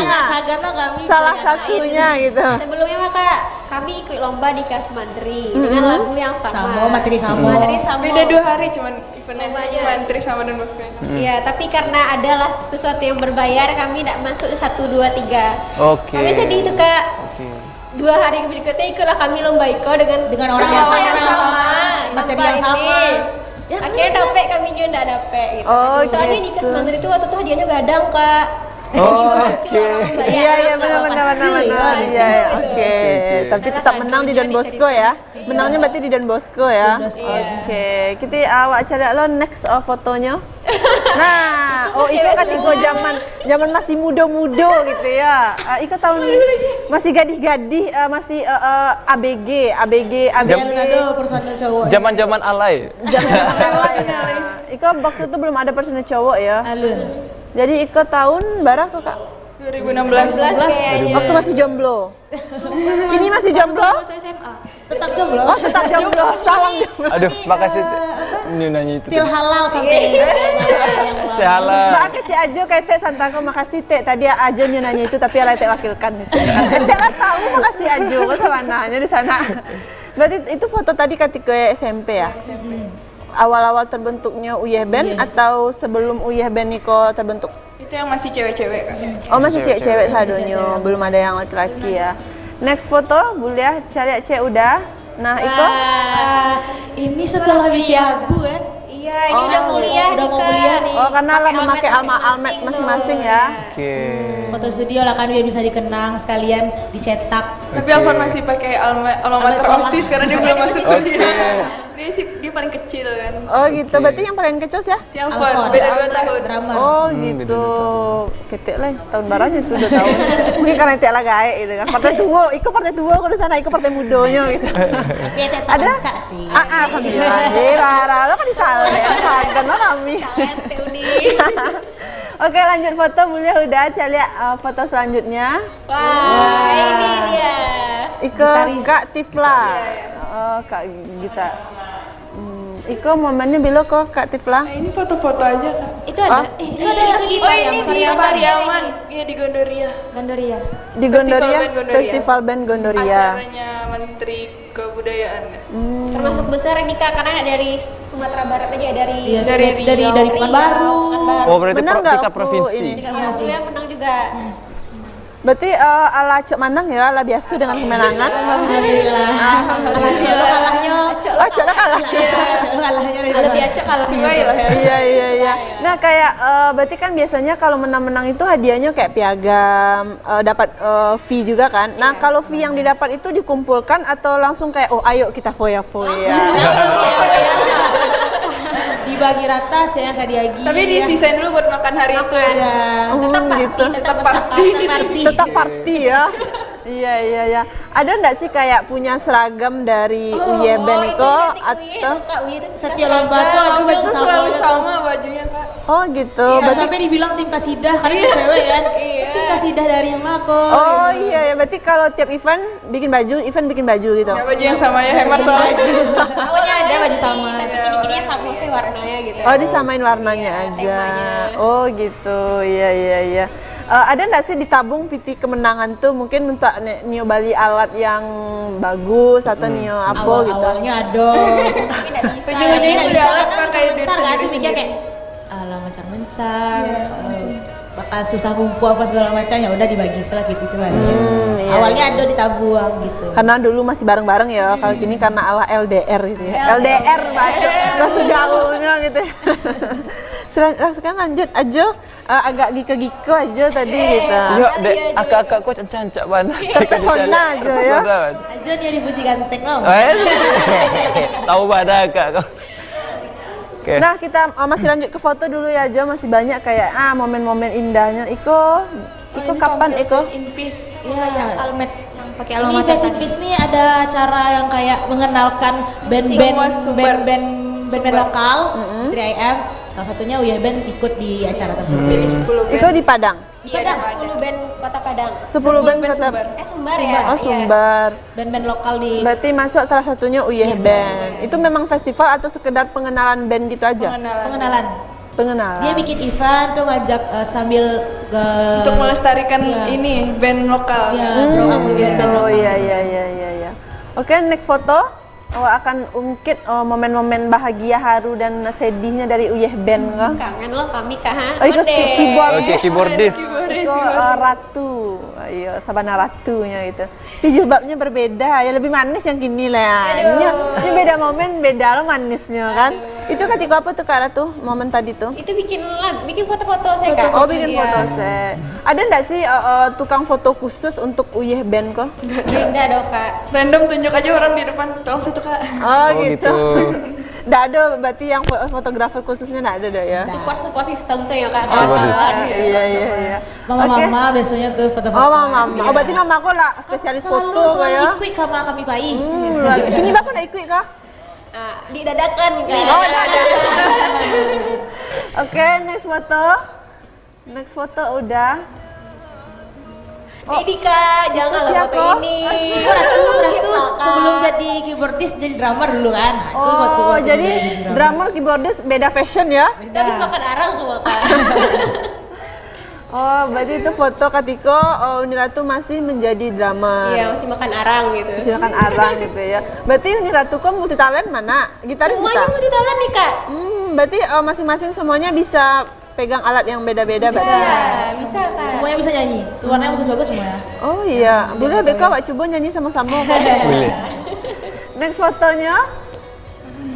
Salah satunya gitu. Sebelumnya mah Kak, kami ikut lomba di Kasmantri dengan lagu yang sama. Materi sama. Materi sama. Beda 2 hari cuman eventnya Lombanya. Kasmantri sama Don Bosco. Iya, tapi karena adalah sesuatu yang berbayar, kami tidak masuk 1, 2, 3. Oke. Kami sedih tuh Kak. 2 hari berikutnya ikutlah kami lomba Iko dengan orang yang sama, materi yang sama. Ya, akhirnya dapet, kami juga nggak dapet gitu. Oh, soalnya di gitu. Kasmantri itu waktu itu hadiahnya gadang Kak. Oke. Iya benar. Iya, oke. Tapi tetap menang di Don Bosco ya. Menangnya berarti di Don Bosco ya. Oke. Kita awak cari lo next fotonya. Nah, itu kan Iko zaman masih muda-muda gitu ya. Iko tahun masih gadih-gadih, masih ABG. Personil cowok. Zaman-zaman alay. Iko waktu itu belum ada personil cowok ya. Alun. Jadi Iko tahun berapa Kak? 2016 kayaknya. Waktu masih jomblo. Kini masih jomblo? Tetap jomblo. Oh, tetap jomblo. Salam jomblo. Aduh, makasih nyanyi itu. Still halal sampai Still halal. Mbak kecil aja kayak Teh Santako, makasih Teh. Tadi aja nanya itu tapi ala Teh wakilkan. Teh kan tahu makasih aja kok sama nanya di sana. Berarti itu foto tadi ketika SMP ya? Awal-awal terbentuknya Uyeh Band atau sebelum Uyeh Band Niko terbentuk? Itu yang masih cewek-cewek Kak. Oh, masih cewek-cewek sadonyo, belum ada yang laki-laki ya. Next foto, boleh cari cewek udah. Nah, Iko? Ini setelah bikin lagu kan? Iya, ini udah kuliah nih. Oh, karena lah memakai almet masing-masing ya. Oke. Foto studio lah kan biar bisa dikenang sekalian dicetak. Tapi Alvan masih pakai alma mater OSIS karena dia belum masuk kuliah. Dia paling kecil kan. Oh gitu, berarti yang paling kecil ya? Si Alvan, beda 2 tahun. Drummer. Oh gitu. Ketek lah, tahun barangnya itu 2 tahun. Mungkin karena Tek lah gae gitu kan. Partai tua, Iko partai tua kok di sana, Iko partai mudonya gitu. Tapi Tek tak baca sih. Alhamdulillah. Bara, lo kan di sana ya. Kan lo kami. Oke, lanjut foto boleh udah cari foto selanjutnya. Wah, ini dia. Iko Kak Tifla. Oh, Kak Gita. Iko momennya bilo kok Kak Tifla. Ini foto-foto aja Kak. Itu ada itu di Pariaman. Iya di Gondoria. Di Gondoria, Festival Band Gondoria. Acaranya Menteri Kebudayaan. Termasuk besar ini Kak, karena dari Sumatera Barat aja, dari Pekanbaru. Oh, berarti tingkat waktu provinsi. ini? Alhamdulillah menang juga. Berarti ala Cok Manang ya, ala biasa dengan kemenangan. Alhamdulillah. Cok lo kalahnya. Oh, Cok lo kalah. Cok lo kalahnya dari Lebih acak kalau lah ya. Iya. Nah, kayak berarti kan biasanya kalau menang-menang itu hadiahnya kayak piagam, dapat fee juga kan. Nah, kalau fee yang didapat itu dikumpulkan atau langsung kayak oh ayo kita foya-foya. Dibagi rata sih yang tadi Agi. Tapi disisain dulu buat makan hari itu ya. Tetap party ya. Iya. Ada nggak sih kayak punya seragam dari Uyeh Band Iko atau setiap lomba tuh ada baju selalu sama bajunya Kak. Oh gitu. Berarti sampai dibilang tim kasidah kan cewek kan. Tim kasidah dari Mako. Oh iya, berarti kalau tiap event bikin baju gitu. Ya, baju yang sama ya, hemat soalnya. Pokoknya ada baju sama. Tapi gini-gini sama sih warnanya gitu. Oh, disamain warnanya aja. Oh gitu. Iya. Ada nggak sih ditabung piti kemenangan tuh mungkin untuk Nio Bali alat yang bagus atau Nio apa gitu? Awalnya ada. Tapi nggak bisa. Ujung-ujungnya udah alat pakai duit Kan sendiri. kayak alah mencar. Bakal susah kumpul apa segala macam, ya udah dibagi salah gitu kan. Awalnya ada ditabung gitu. Karena dulu masih bareng-bareng ya, kalau gini karena ala LDR gitu ya. LDR bahasa gaulnya gitu ya. Sekarang lanjut aja, agak giko-giko aja tadi gitu. Iya, dek, akak-akak kok cancak banget. Terpesona aja ya. Aja dia dipuji ganteng loh. Tahu pada akak kok. Okay. Nah, kita masih lanjut ke foto dulu ya, Jo. Masih banyak kayak momen-momen indahnya. Iko kapan Iko? In Peace. Iya, almet yang pakai alma Ini mater. Face in Peace nih ada cara yang kayak mengenalkan band-band lokal 3IM. Salah satunya Uyeh Band ikut di acara tersebut. Iko di Padang. Iya, 10 band Kota Padang. 10 band Kota Sumbar ya. Oh, Sumbar. Band-band lokal di. Berarti masuk salah satunya Uyeh Band. Itu memang festival atau sekedar pengenalan band gitu aja? Pengenalan. Dia bikin event tuh ngajak sambil untuk melestarikan ini band lokal. Iya, band lokal. Iya. Oke, next foto. Akan ungkit momen-momen bahagia, haru dan sedihnya dari Uyeh Band kah? Kangen lo kami kah? Oh, ikut keyboardis. Itu Ratu. Ayo, Sabana Ratunya itu. Tapi jilbabnya berbeda, ya lebih manis yang kini lah. Ini beda momen, beda lo manisnya kan. Itu ketika apa tuh Kak Ratu, momen tadi tuh? Itu bikin foto-foto saya Kak. Oh, bikin foto saya. Ada enggak sih tukang foto khusus untuk Uyeh Band kok? Enggak dong Kak. Random tunjuk aja orang di depan, tolong satu Kak. Oh gitu. Nggak ada berarti yang fotografer khususnya nggak ada dah ya? Support sistem saya Kak. Iya. Mama biasanya tuh foto-foto. Oh mama. Oh berarti mama aku lah spesialis foto kayak. Ikut sama kami Pai. Kini baku nak ikut kah? Didadakan Kak. Oh dadakan. Oke, next foto. Next foto udah. Ini Kak, jangan lah foto ini. Ratu sebelum jadi keyboardis jadi drummer dulu kan. Oh, jadi drummer keyboardis beda fashion ya? Kita habis makan arang tuh Kak. Oh, berarti itu foto ketika Uni Ratu masih menjadi drummer. Iya, masih makan arang gitu. Masih makan arang gitu ya. Berarti Uni Ratu kok multi talent mana? Gitaris semuanya multi talent nih Kak. Berarti masing-masing semuanya bisa pegang alat yang beda-beda bisa Kak. Semuanya bisa nyanyi, suaranya bagus-bagus semuanya. Oh iya, boleh Beka Wak coba nyanyi sama-sama. Boleh. Next fotonya.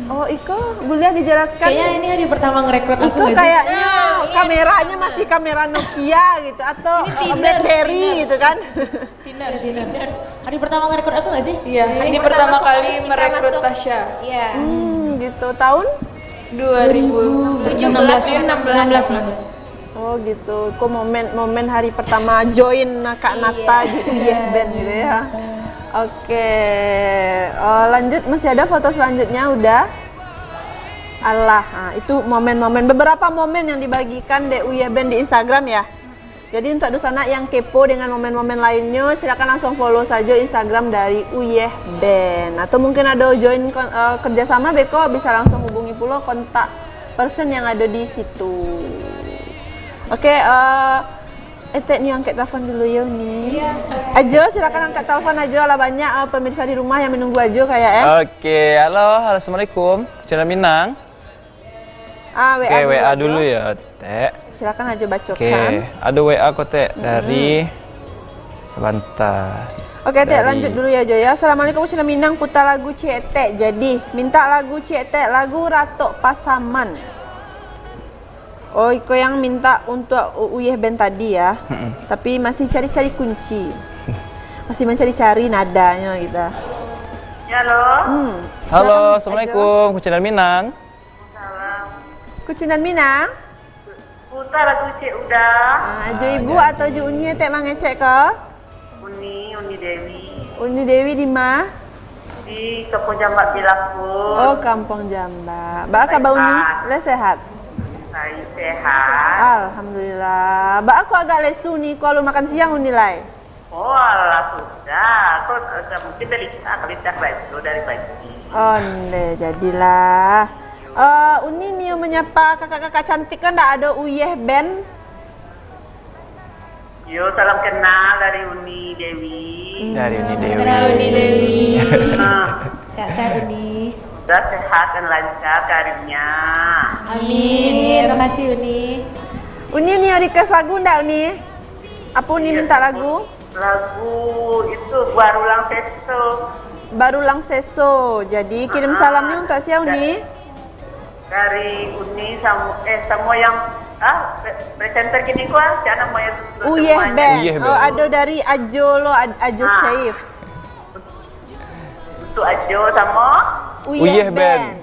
Oh Iko, boleh dijelaskan? Kayaknya ini hari pertama ngerekrut aku Iko kayaknya kameranya masih kamera Nokia gitu atau BlackBerry gitu kan? Tinder. Hari pertama ngerekrut aku nggak sih? Iya, ini pertama kali merekrut Tasya. Iya. Gitu, tahun? 2016. Oh gitu, kok momen hari pertama join Kak Nata di Uyeh Band gitu ya. Oke, lanjut masih ada foto selanjutnya udah. Itu momen-momen, beberapa momen yang dibagikan di Uyeh Band di Instagram ya. Jadi untuk Dusana yang kepo dengan momen-momen lainnya, silakan langsung follow saja Instagram dari Uyeh Band. Atau mungkin ada join kerjasama, Beko bisa langsung hubungi pula kontak person yang ada di situ. Oke, Etek nih angkat telepon dulu ya nih. Iya. Ajo, silakan angkat telepon Ajo, lah banyak pemirsa di rumah yang menunggu Ajo kayak ya. Oke, halo, assalamualaikum, Channel Minang. WA dulu ya, Teh. Silakan Ajo bacakan. Oke, ada WA kok Teh dari sebentar. Oke, Teh lanjut dulu ya Jo ya. Assalamualaikum Channel Minang, putar lagu Cietek. Jadi, minta lagu Cietek, lagu Ratok Pasaman. Oh, Iko yang minta untuk Uyeh Band tadi ya. Tapi masih cari-cari kunci. Masih mencari-cari nadanya gitu. Halo. Halo, assalamualaikum, Kucinan Minang. Kucinan Minang. Putar lagu Cik udah. Ajo ibu atau Jo Uni Tek mangecek ke? Uni Dewi. Uni Dewi di mana? Di Kampung Jambak Bilapur. Oh, Kampung Jambak. Mbak kabar Uni? Le sehat? Saya sehat. Alhamdulillah. Mbak aku agak lesu nih kalau makan siang Uni lai. Oh, alah sudah. Kok mungkin dari kita lesu dari pagi. Oh, jadilah. Uni nih menyapa kakak-kakak cantik kan enggak ada Uyeh Band. Yo, salam kenal dari Uni Dewi. Dari Uni Dewi. Kenal Uni Dewi. Sehat-sehat Uni. Sudah sehat dan lancar karirnya. Amin. Terima kasih Uni. Uni request lagu enggak Uni? Apa Uni minta lagu? Lagu itu Barulang Seso. Barulang Seso. Jadi kirim salamnya untuk siapa Uni? Dari Uni semua yang presenter gini gua jangan mau yang Uyeh Band. Oh, ada dari Ajo lo, Ajo Safe. Untuk Ajo sama Uyeh Band.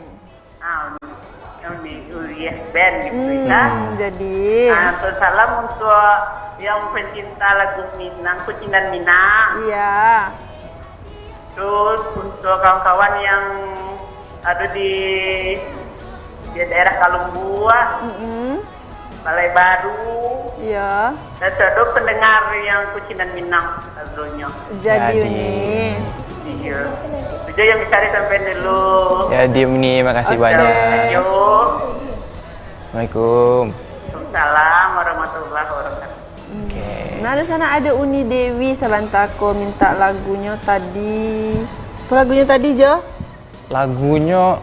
Uyeh Band gitu kan. Jadi. Untuk salam untuk yang pencinta lagu Minang, Kucinan Minang. Iya. Terus untuk kawan-kawan yang ada di daerah Kalumbua, Balai Baru. Iya. Dan ada pendengar yang Kucinan Minang lagunya. Jadi Uni. Iya. Itu yang bisa sampai dulu. Ya, diem nih, makasih banyak. Assalamualaikum. Waalaikumsalam warahmatullahi wabarakatuh. Nah, di sana ada Uni Dewi Sabantako minta lagunya tadi. Lagunya tadi Jo? Lagunya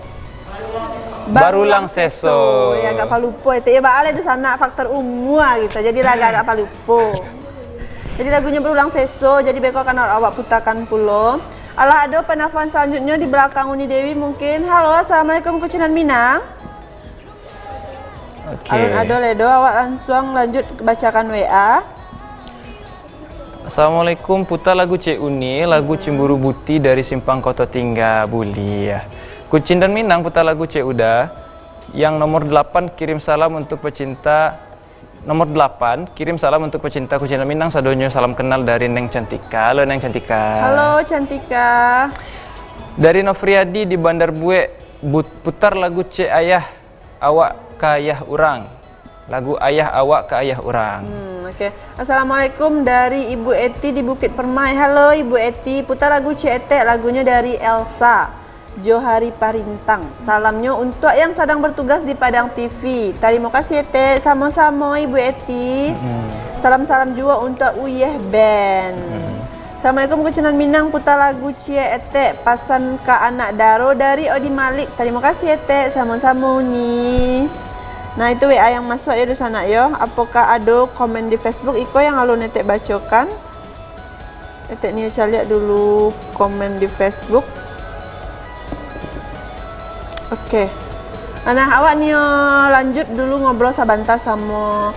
Barulang Seso. Ya agak palupo itu. Ya baale di sana faktor umum gitu. Jadi agak palupo. Jadi lagunya Berulang Seso. Jadi beko akan awak putakan pulo. Alah ada penelpon selanjutnya di belakang Uni Dewi mungkin. Halo, assalamualaikum Kucinan Minang. Alun ado ledo awak langsung lanjut bacakan WA. Assalamualaikum, putar lagu Cik Uni, lagu Cemburu Buti dari Simpang Koto Tingga Buli ya. Kucing dan Minang putar lagu Cik Uda. Yang nomor 8 kirim salam untuk pecinta. Nomor 8 kirim salam untuk pecinta Kucing dan Minang sadonyo salam kenal dari Neng Cantika. Halo Neng Cantika. Halo Cantika. Dari Novriadi di Bandar Bue, putar lagu Cik Ayah Awak ke Ayah Urang. Lagu Ayah Awak ke Ayah Urang. Oke. Assalamualaikum dari Ibu Eti di Bukit Permai. Halo Ibu Eti, putar lagu Cete, lagunya dari Elsa Johari Parintang. Salamnya untuk yang sedang bertugas di Padang TV. Terima kasih Ete, sama-sama Ibu Eti. Salam-salam juga untuk Uyeh Band. Assalamualaikum Kucinan Minang, putar lagu Cete, Pasan ke Anak Daro dari Odi Malik. Terima kasih Ete, sama-sama nih. Nah itu WA yang masuk ya di sana yo. Apakah ada komen di Facebook Iko yang alun Etek bacokan? Etek nih lihat dulu komen di Facebook. Oke. Nah awak nih lanjut dulu ngobrol sabanta sama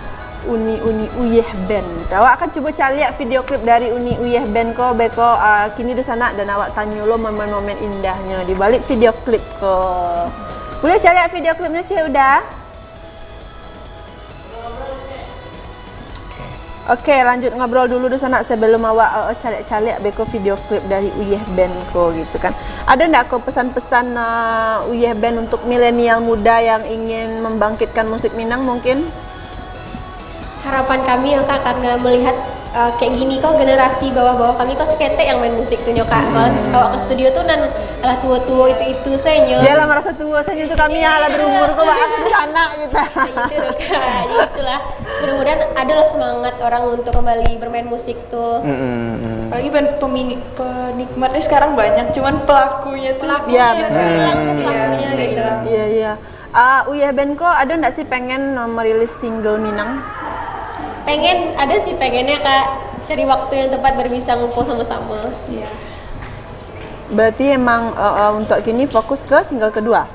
Uni Uyeh Band. Awak akan coba lihat video klip dari Uni Uyeh Band ko beko kini di sana dan awak tanya lo momen-momen indahnya di balik video klip ko. Boleh lihat video klipnya Cik udah? Oke, lanjut ngobrol dulu di sana sebelum awak calik-calik beko video klip dari Uyeh Band ko gitu kan. Ada ndak ko pesan-pesan Uyeh Band untuk milenial muda yang ingin membangkitkan musik Minang mungkin? Harapan kami ya Kak, karena melihat kayak gini kok generasi bawah-bawah kami kok sekete yang main musik tuh Kak. Kalau ke studio tuh nan alah tua-tua itu saya nyo. Dia lah merasa tua saya itu kami yang alah berumur kok aku di sana gitu. Gitu dong Kak. Jadi itulah. Mudah-mudahan adalah semangat orang untuk kembali bermain musik tuh. Apalagi penikmatnya sekarang banyak, cuman pelakunya tuh pelakunya gitu. Iya. Uyeh Band kok ada ndak sih pengen merilis single Minang? Pengennya Kak, cari waktu yang tepat biar bisa ngumpul sama-sama. Iya. Berarti emang untuk kini fokus ke single kedua?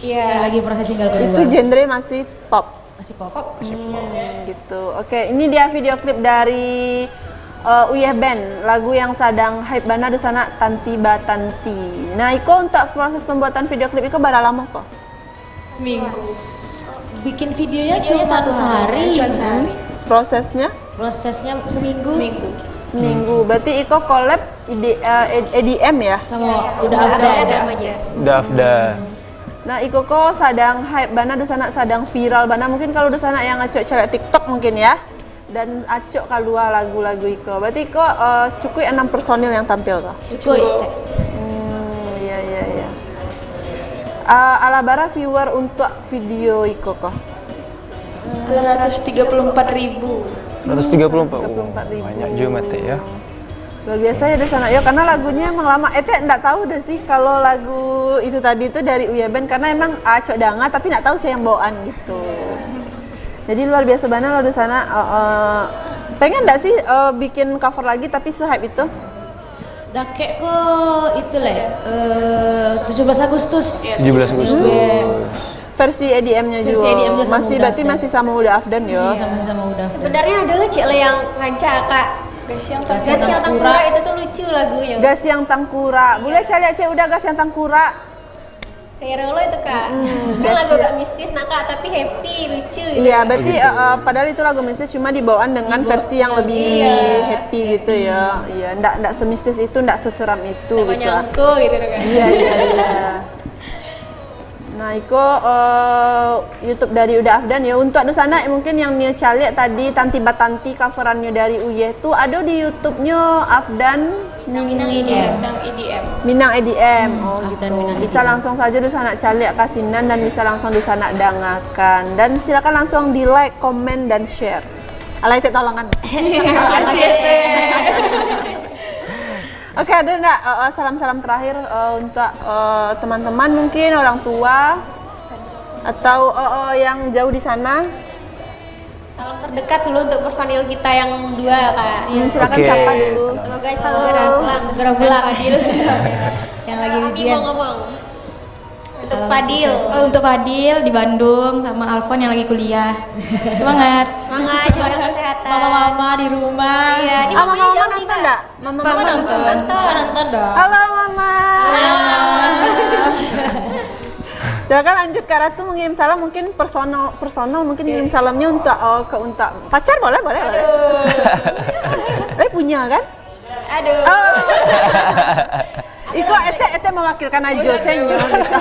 Iya, lagi proses single kedua. Itu genre masih pop? Masih pop. Gitu. Oke, ini dia video klip dari Uyeh Band, lagu yang sedang hype bana di sana Tanti Batanti. Nah, Iko untuk proses pembuatan video klip Iko berapa lama kok? Seminggu. Bikin videonya cuma satu sehari. Prosesnya seminggu. Berarti Iko collab EDM ya? Sama udah Afda. Nah Iko kok sedang hype bana di sana sedang viral bana mungkin kalau di sana yang acok celek TikTok mungkin ya. Dan acok keluar lagu-lagu Iko. Berarti Iko cukup 6 personil yang tampil kok? Cukup. Iya. Alabara viewer untuk video Iko kok? 134.000. 134.000. Banyak juga mate ya. Luar biasa ya di sana yo karena lagunya emang lama. Enggak tahu deh sih kalau lagu itu tadi itu dari Uyeh Band karena emang acok danga tapi enggak tahu sih yang bawaan gitu. Jadi luar biasa banget lo di sana. Pengen enggak sih bikin cover lagi tapi se-hype itu? Dakek kok itu lah 17 Agustus. 17 Agustus. Versi EDM-nya juga. Masih berarti masih sama Uda Afdan yo. Iya, masih sama Uda. Sebenarnya adalah Cik Le yang ranca Kak. Gas yang Tangkura itu tuh lucu lagunya. Gas yang Tangkura. Boleh cari Cik Uda Gas yang Tangkura. Saya rela itu Kak. Kan lagu agak mistis nah Kak, tapi happy, lucu. Iya, berarti padahal itu lagu mistis cuma dibawaan dengan versi yang lebih happy gitu ya. Iya, enggak semistis itu, enggak seseram itu gitu. Nyangko gitu kan. Iya. Nah, Iko YouTube dari Uda Afdan ya. Untuk di sana mungkin yang Nia calik tadi Tanti Batanti coverannya dari Uyeh tuh ada di YouTube-nya Afdan Minang EDM. Oh gitu. Bisa langsung saja di sana calik kasinan dan bisa langsung di sana dangakan. Dan silakan langsung di like, komen dan share. Alay tolongan. Oke, ada enggak salam-salam terakhir untuk teman-teman mungkin orang tua atau yang jauh di sana? Salam terdekat dulu untuk personil kita yang 2 Kak. Silakan sapa dulu. Semoga segera pulang. Yang lagi ujian. Mau ngomong. Untuk Fadil. Untuk Fadil di Bandung sama Alfon yang lagi kuliah. Semangat. Semangat, jaga kesehatan. Mama-mama di rumah. Iya, ini mama nonton enggak? Mama nonton dong. Halo Mama. Silakan lanjut Kak Ratu mengirim salam, mungkin personal mungkin kirim salamnya untuk pacar boleh. Tapi punya kan? Aduh. Iko ete mewakilkan aja senyo gitu.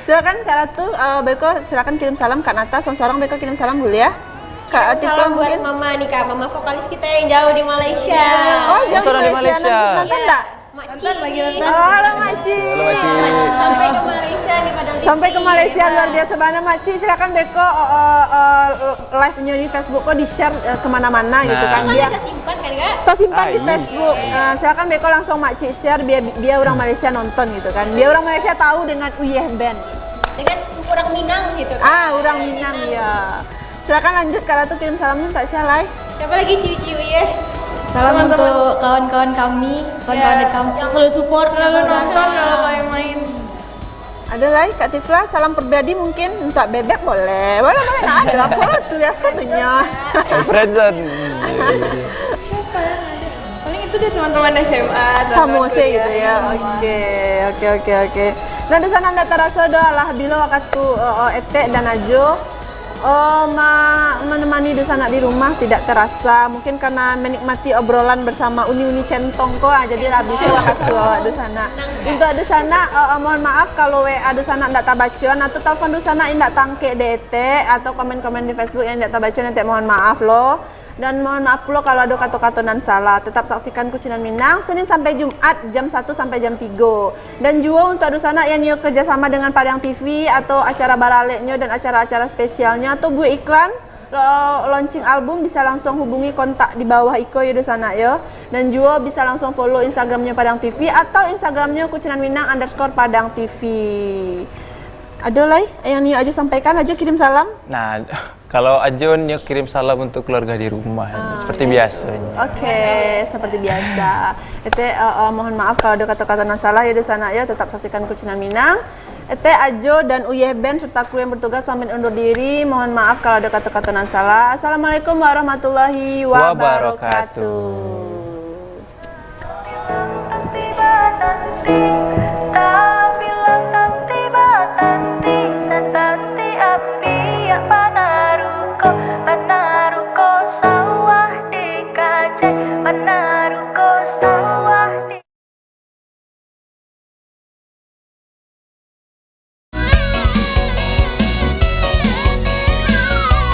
Silakan Kak Ratu, Beko silakan kirim salam Kak Nata, seorang Beko kirim salam dulu ya. Kak Atifah salam buat mungkin. Mama nih Kak, Mama vokalis kita yang jauh di Malaysia. Oh, jauh di Malaysia. Nonton enggak? Makci lagi nonton. Halo Makci. Sampai ke Malaysia nih Padang TV. Sampai ke Malaysia luar biasa banget Makci. Silakan Beko live-nya di Facebook kok di-share kemana-mana gitu kan. Dia tersimpan kan Kak? tersimpan di Facebook. Silakan Beko langsung Makci share biar dia orang Malaysia nonton gitu kan. Dia orang Malaysia tahu dengan Uyeh Band. Dengan orang Minang gitu kan. Orang Minang ya. Silakan lanjut Kak Ratu kirim salamnya tak sialai. Siapa lagi ciu-ciu ya? Salam untuk kawan-kawan kami, kawan-kawan dari kampus yang selalu support, selalu nonton kalau main-main. Ada lagi Kak Tifla, salam pribadi mungkin untuk Bebek boleh. Boleh nah ada apa tuh ya satunya. Present. Siapa? Paling itu dia teman-teman SMA. Samose gitu ya. Oke. Nah di sana anda terasa doalah bila waktu Ete dan Ajo menemani di sana di rumah tidak terasa, mungkin karena menikmati obrolan bersama uni-uni centong kok, jadi habis waktu di sana. Untuk di sana mohon maaf kalau WA di sana ndak tabacion atau telepon di sana ndak tangke DT atau komen-komen di Facebook yang ndak tabacion nanti mohon maaf loh. Dan mohon maaf lo kalau ada kata-katanan salah. Tetap saksikan Kucinan Minang Senin sampai Jumat jam 1 sampai jam 3. Dan juga untuk ada sana yang nyo kerjasama dengan Padang TV atau acara baraleknya dan acara-acara spesialnya atau buat iklan launching album bisa langsung hubungi kontak di bawah Iko ya di sana ya. Dan juga bisa langsung follow Instagramnya Padang TV atau Instagramnya Kucinan Minang _Padang TV. Ada lagi yang Nio Ajo sampaikan, Ajo kirim salam. Nah, kalau Ajo Nio kirim salam untuk keluarga di rumah, seperti biasa. Oke, seperti biasa. Ete mohon maaf kalau ada kata-kata yang salah ya di sana ya, tetap saksikan Kucinan Minang. Ete Ajo dan Uyeh Band serta kru yang bertugas pamit undur diri. Mohon maaf kalau ada kata-kata yang salah. Assalamualaikum warahmatullahi wabarakatuh.